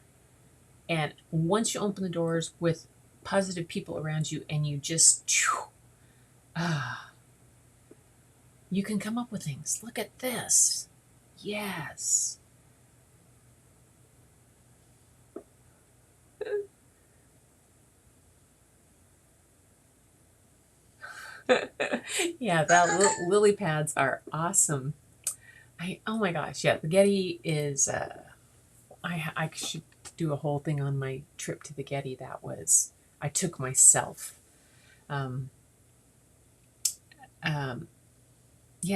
And once you open the doors with positive people around you, and you just, you can come up with things. Look at this. Yes. Yeah, that lily pads are awesome. Oh my gosh, yeah, the Getty is, I should do a whole thing on my trip to the Getty. I took myself. Yeah,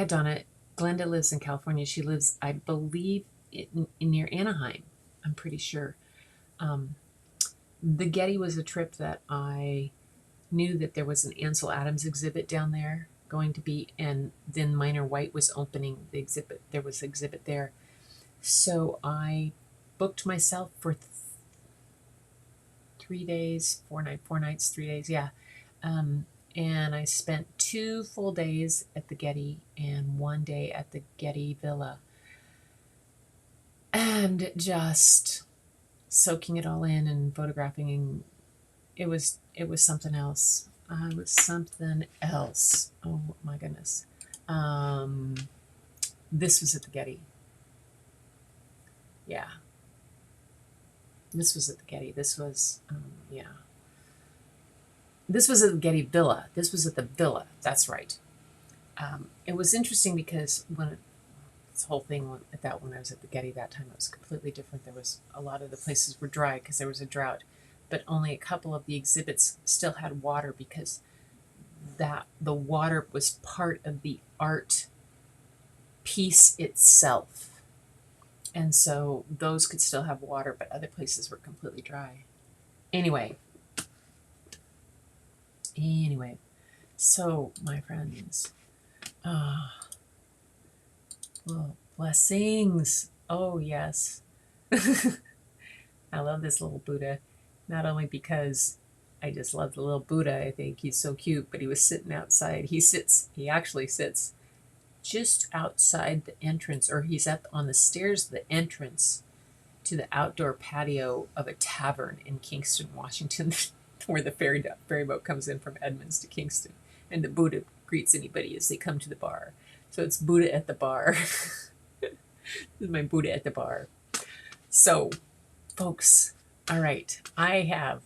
Donna, Glenda lives in California. She lives, I believe, near Anaheim. I'm pretty sure. The Getty was a trip that I knew that there was an Ansel Adams exhibit down there going to be, and then Minor White was opening the exhibit. There was an exhibit there. So I booked myself for 3 days, 4 nights, 3 days, yeah. And I spent 2 full days at the Getty and 1 day at the Getty Villa. And just soaking it all in and photographing, and it was something else. It was something else. Oh my goodness. This was at the Getty. Yeah. This was at the Getty. This was, yeah. This was at the Getty Villa. This was at the Villa. That's right. It was interesting because this whole thing when I was at the Getty that time, it was completely different. There was a lot of the places were dry because there was a drought, but only a couple of the exhibits still had water because the water was part of the art piece itself. And so those could still have water, but other places were completely dry. Anyway, so my friends, well, blessings. Oh, yes. I love this little Buddha, not only because I just love the little Buddha. I think he's so cute, but he was sitting outside. He actually sits just outside the entrance, or he's on the stairs of the entrance to the outdoor patio of a tavern in Kingston, Washington, where the ferry boat comes in from Edmonds to Kingston. And the Buddha greets anybody as they come to the bar. So it's Buddha at the bar. This is my Buddha at the bar. So, folks, all right, I have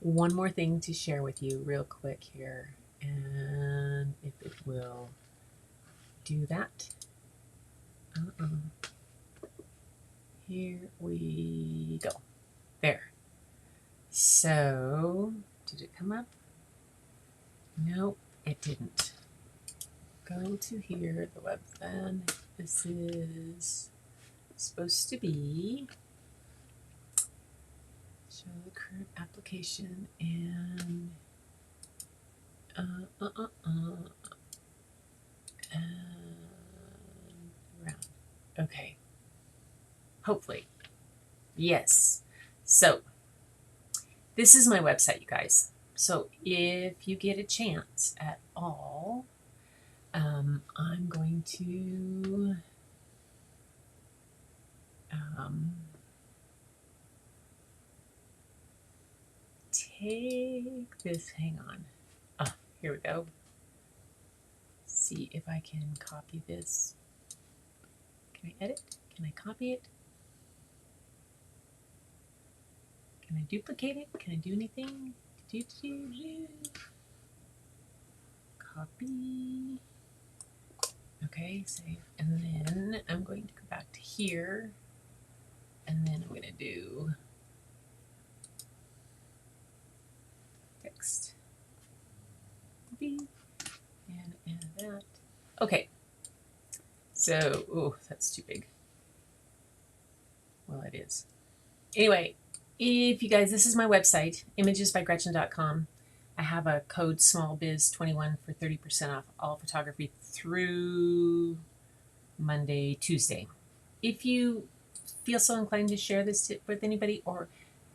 one more thing to share with you real quick here. And if it will do that. Here we go. There. So, did it come up? Nope, it didn't. Go to here, the web then. This is supposed to be show the current application and and around. Okay. Hopefully. Yes. So, this is my website, you guys. So, if you get a chance at all, I'm going to take this. Hang on. Here we go. See if I can copy this. Can I edit? Can I copy it? Can I duplicate it? Can I do anything? Copy. Okay, save. And then I'm going to go back to here. And then I'm going to do text. Copy. And add that. Okay. So, oh, that's too big. Well, it is. Anyway, if you guys, this is my website, imagesbygretchen.com. I have a code smallbiz21 for 30% off all photography through Monday, Tuesday. If you feel so inclined to share this with anybody,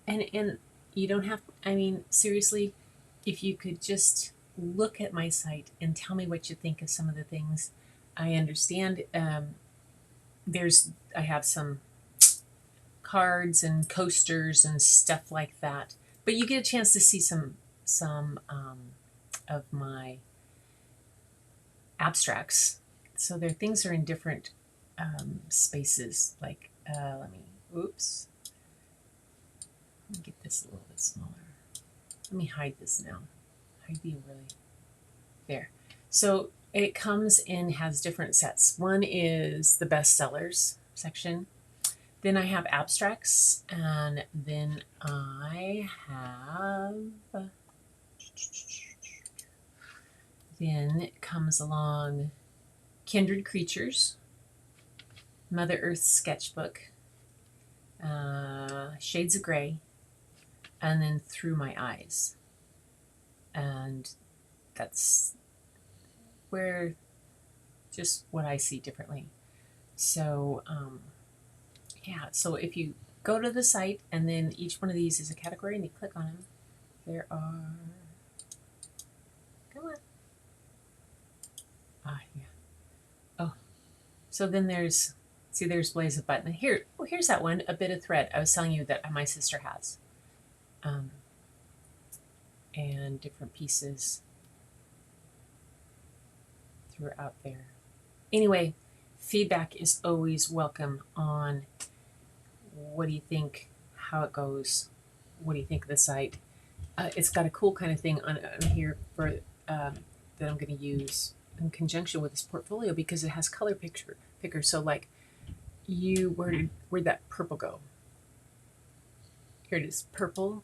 and you don't have, I mean, seriously, if you could just look at my site and tell me what you think of some of the things. I understand I have some cards and coasters and stuff like that, but you get a chance to see some of my abstracts. So things are in different spaces. Like let me get this a little bit smaller. Let me hide this now. Hide the really there. So it comes in, has different sets. One is the bestsellers section. Then I have abstracts, and then I have, then it comes along Kindred Creatures, Mother Earth's Sketchbook, Shades of Gray, and then Through My Eyes. And that's where just what I see differently. So, yeah, so if you go to the site and then each one of these is a category and you click on them, there are, come on. Yeah. Oh, so then there's Blaze of Button. Here's that one, a bit of thread. I was telling you that my sister has. And different pieces throughout there. Anyway, feedback is always welcome on what do you think, how it goes, what do you think of the site. It's got a cool kind of thing on here for that I'm going to use in conjunction with this portfolio because it has color picker. So like where'd that purple go? Here it is, purple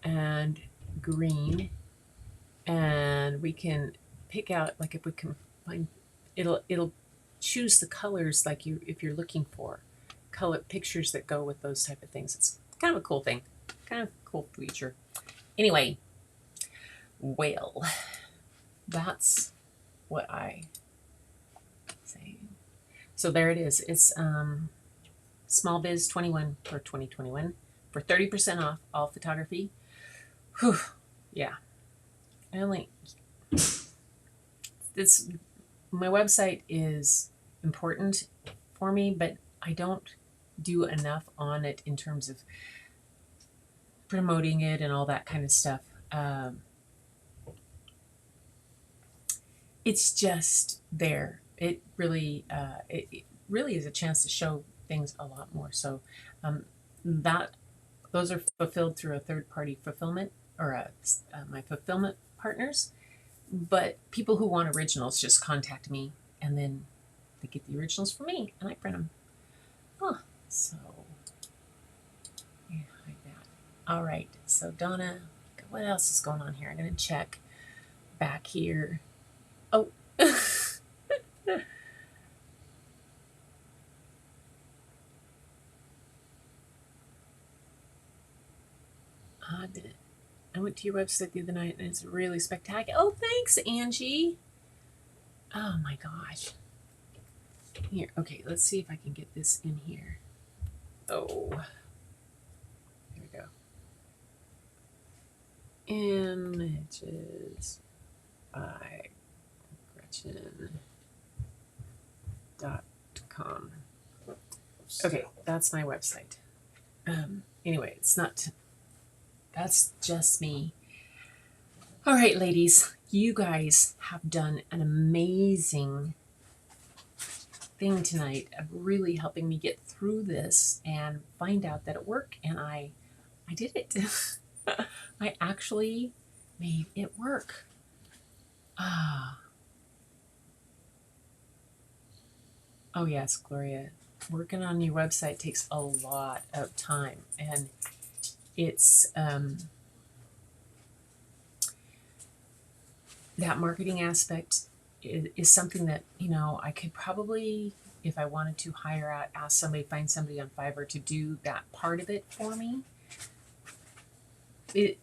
and green, and we can pick out, like if we can find, it'll choose the colors like if you're looking for color pictures that go with those type of things. It's kind of a cool thing, kind of a cool feature. Anyway, well, that's what I say. So there it is. It's Small Biz 21 for 2021 for 30% off all photography. Whew. Yeah. I only, this, my website is important for me, but I don't do enough on it in terms of promoting it and all that kind of stuff. It's just there. It really is a chance to show things a lot more. So that those are fulfilled through a third-party fulfillment or my fulfillment partners. But people who want originals just contact me, and then they get the originals for me, and I print them. So yeah, like that. All right. So Donna, what else is going on here? I'm gonna check back here. Oh. I went to your website the other night and it's really spectacular. Oh, thanks, Angie. Oh my gosh. Here, okay, let's see if I can get this in here. Oh, there we go. Images by Gretchen.com. Okay, that's my website. Anyway, it's not, that's just me. All right, ladies, you guys have done an amazing thing tonight of really helping me get through this and find out that it worked, and I did it. I actually made it work. Oh yes, Gloria, working on your website takes a lot of time, and it's that marketing aspect is something that, you know, I could probably, if I wanted to hire out, ask somebody, find somebody on Fiverr to do that part of it for me. It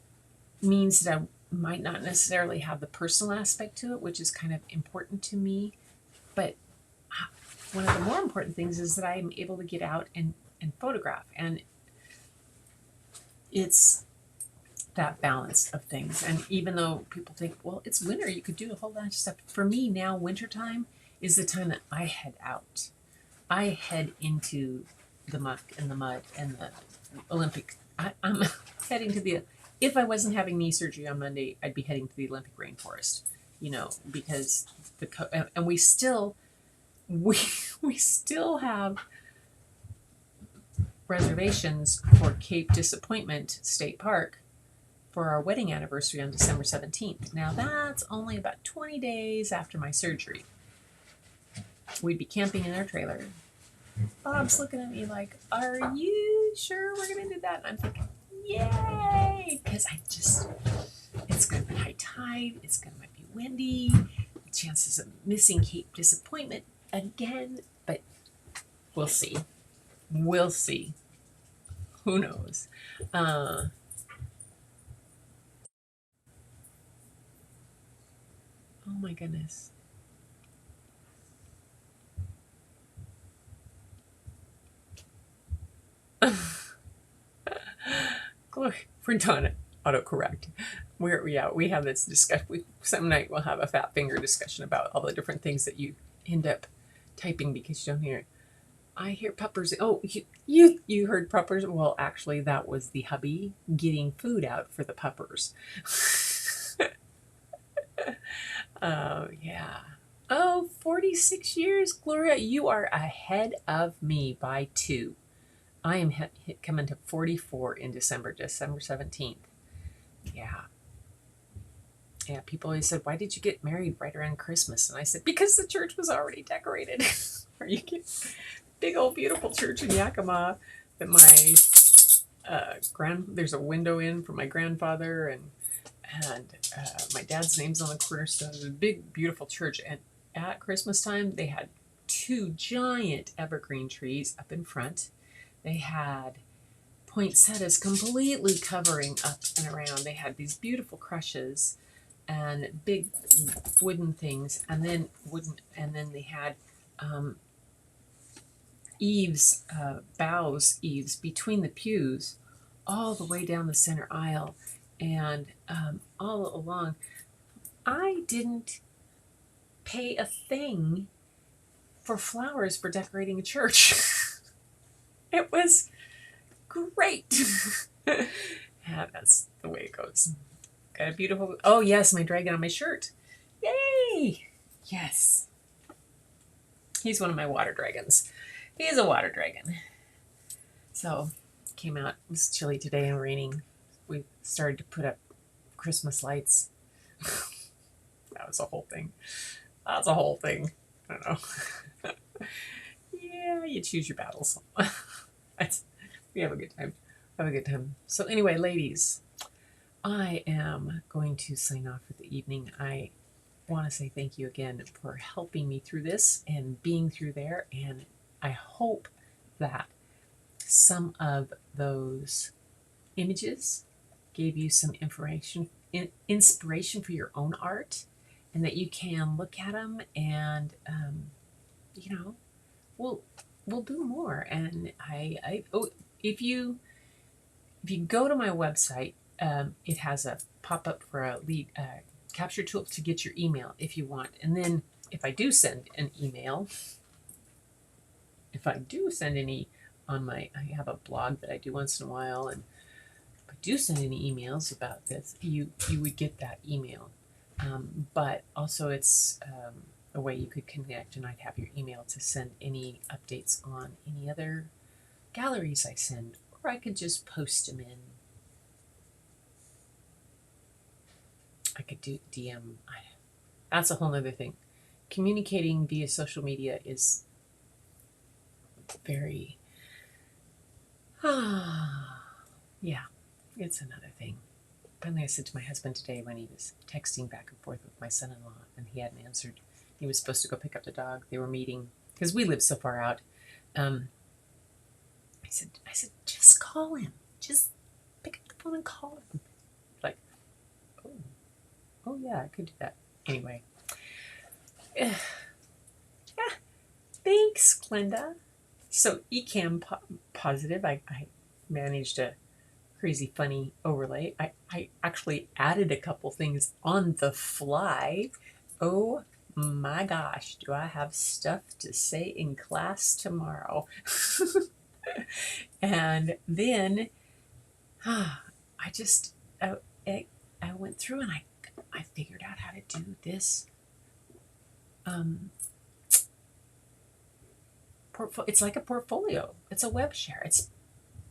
means that I might not necessarily have the personal aspect to it, which is kind of important to me. But one of the more important things is that I'm able to get out and photograph. And it's that balance of things. And even though people think, well, it's winter, you could do a whole bunch of stuff. For me now, wintertime is the time that I head out. I head into the muck and the mud and the Olympic. I'm heading to the, if I wasn't having knee surgery on Monday, I'd be heading to the Olympic rainforest, you know, because and we still have reservations for Cape Disappointment State Park for our wedding anniversary on December 17th. Now that's only about 20 days after my surgery. We'd be camping in our trailer. Bob's looking at me like, are you sure we're going to do that? And I'm thinking, yay! Because it's going to be high tide, it's going to might be windy, the chances of missing Cape Disappointment again, but we'll see. We'll see. Who knows? Oh my goodness. For Donna, autocorrect. We have this discussion. Some night we'll have a fat finger discussion about all the different things that you end up typing because you don't hear it. I hear puppers. Oh, you heard puppers? Well, actually, that was the hubby getting food out for the puppers. Yeah. Oh, 46 years, Gloria. You are ahead of me by 2. I am coming to 44 in December 17th. Yeah. Yeah, people always said, why did you get married right around Christmas? And I said, because the church was already decorated. Are you kidding? Big old beautiful church in Yakima that my there's a window in for my grandfather, and my dad's name's on the cornerstone. It's a big, beautiful church. And at Christmas time, they had 2 giant evergreen trees up in front. They had poinsettias completely covering up and around. They had these beautiful crushes and big wooden things, and then they had eaves, bows eaves between the pews, all the way down the center aisle, and all along. I didn't pay a thing for flowers for decorating a church. It was great. Yeah, that's the way it goes. Got a beautiful. Oh yes, my dragon on my shirt. Yay! Yes. He's one of my water dragons. He's a water dragon. So, came out. It was chilly today and raining. We started to put up Christmas lights. That was a whole thing. That's a whole thing. I don't know. Yeah, you choose your battles. We have a good time. Have a good time. So anyway, ladies, I am going to sign off for the evening. I want to say thank you again for helping me through this and being through there. And I hope that some of those images gave you some inspiration for your own art, and that you can look at them and, you know, we'll do more. And if you go to my website, it has a pop-up for a lead capture tool to get your email if you want. And then if I do send an email, I have a blog that I do once in a while, and if I do send any emails about this, you would get that email. But also it's a way you could connect, and I'd have your email to send any updates on any other galleries I send, or I could just post them in. I could do DM. That's a whole other thing. Communicating via social media is very, yeah, it's another thing. Finally, I said to my husband today when he was texting back and forth with my son-in-law and he hadn't answered. He was supposed to go pick up the dog. They were meeting because we live so far out. I said, just call him. Just pick up the phone and call him. Like, oh yeah, I could do that. Anyway, yeah. Thanks, Glenda. So Ecamm positive. I managed a crazy funny overlay. I actually added a couple things on the fly. Oh my gosh, do I have stuff to say in class tomorrow? And then I went through and I figured out how to do this. It's like a portfolio. It's a web share. It's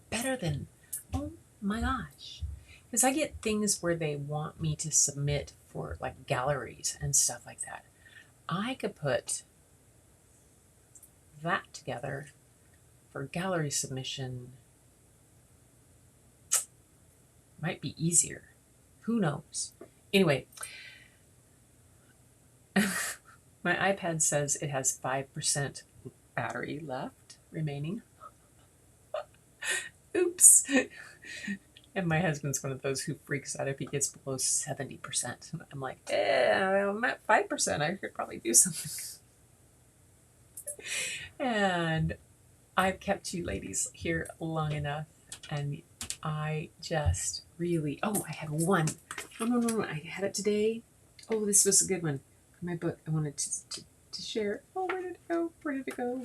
better than, oh my gosh. Because I get things where they want me to submit for like galleries and stuff like that. I could put that together for gallery submission. Might be easier. Who knows? Anyway, my iPad says it has 5% battery left remaining. Oops. And my husband's one of those who freaks out if he gets below 70%. I'm like, I'm at 5%. I should probably do something. And I've kept you ladies here long enough, and I just really, I had one. No, I had it today. Oh, this was a good one. My book, I wanted to share. Oh, where did it go?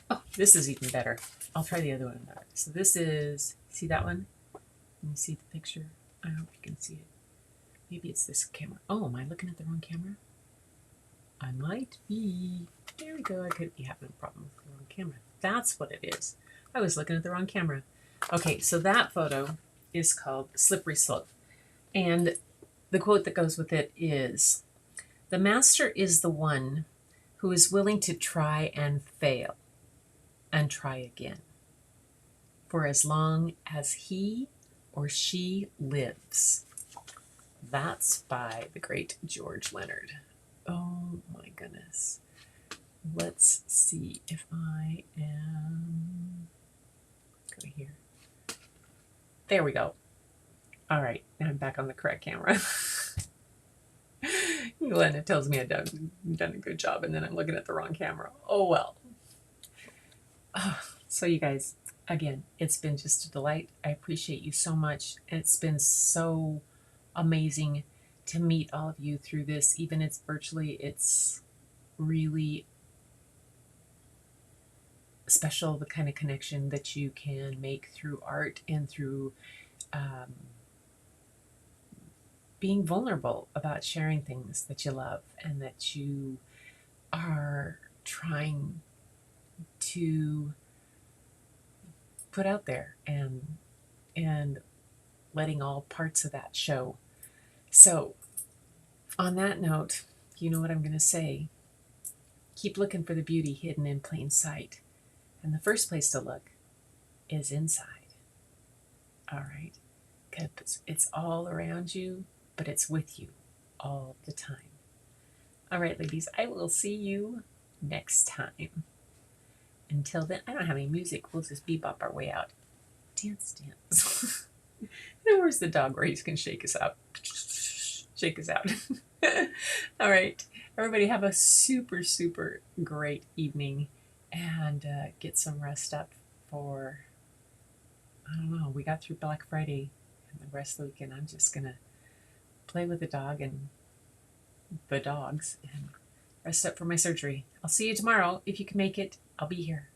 Oh, this is even better. I'll try the other one. So this is, see that one? Can you see the picture? I hope you can see it. Maybe it's this camera. Oh, am I looking at the wrong camera? I might be. There we go. I could be having a problem with the wrong camera. That's what it is. I was looking at the wrong camera. Okay, so that photo is called Slippery Slope. And the quote that goes with it is, "The master is the one who is willing to try and fail and try again for as long as he or she lives." That's by the great George Leonard. Oh my goodness. Let's see if I am... Go here. There we go. All right, now I'm back on the correct camera. Glenda tells me I've done a good job, and then I'm looking at the wrong camera. Oh well. So you guys, again, it's been just a delight. I appreciate you so much, and it's been so amazing to meet all of you through this. Even it's virtually, it's really special, the kind of connection that you can make through art and through being vulnerable about sharing things that you love and that you are trying to put out there, and letting all parts of that show. So on that note, you know what I'm going to say. Keep looking for the beauty hidden in plain sight. And the first place to look is inside. All right? Because it's all around you, but it's with you all the time. All right, ladies, I will see you next time. Until then, I don't have any music. We'll just bebop our way out. Dance, dance. And where's the dog where he's going to shake us out? Shake us out. All right. Everybody have a super, super great evening, and get some rest up for, I don't know, we got through Black Friday, and the rest of the weekend I'm just going to play with the dog and the dogs and rest up for my surgery. I'll see you tomorrow. If you can make it, I'll be here.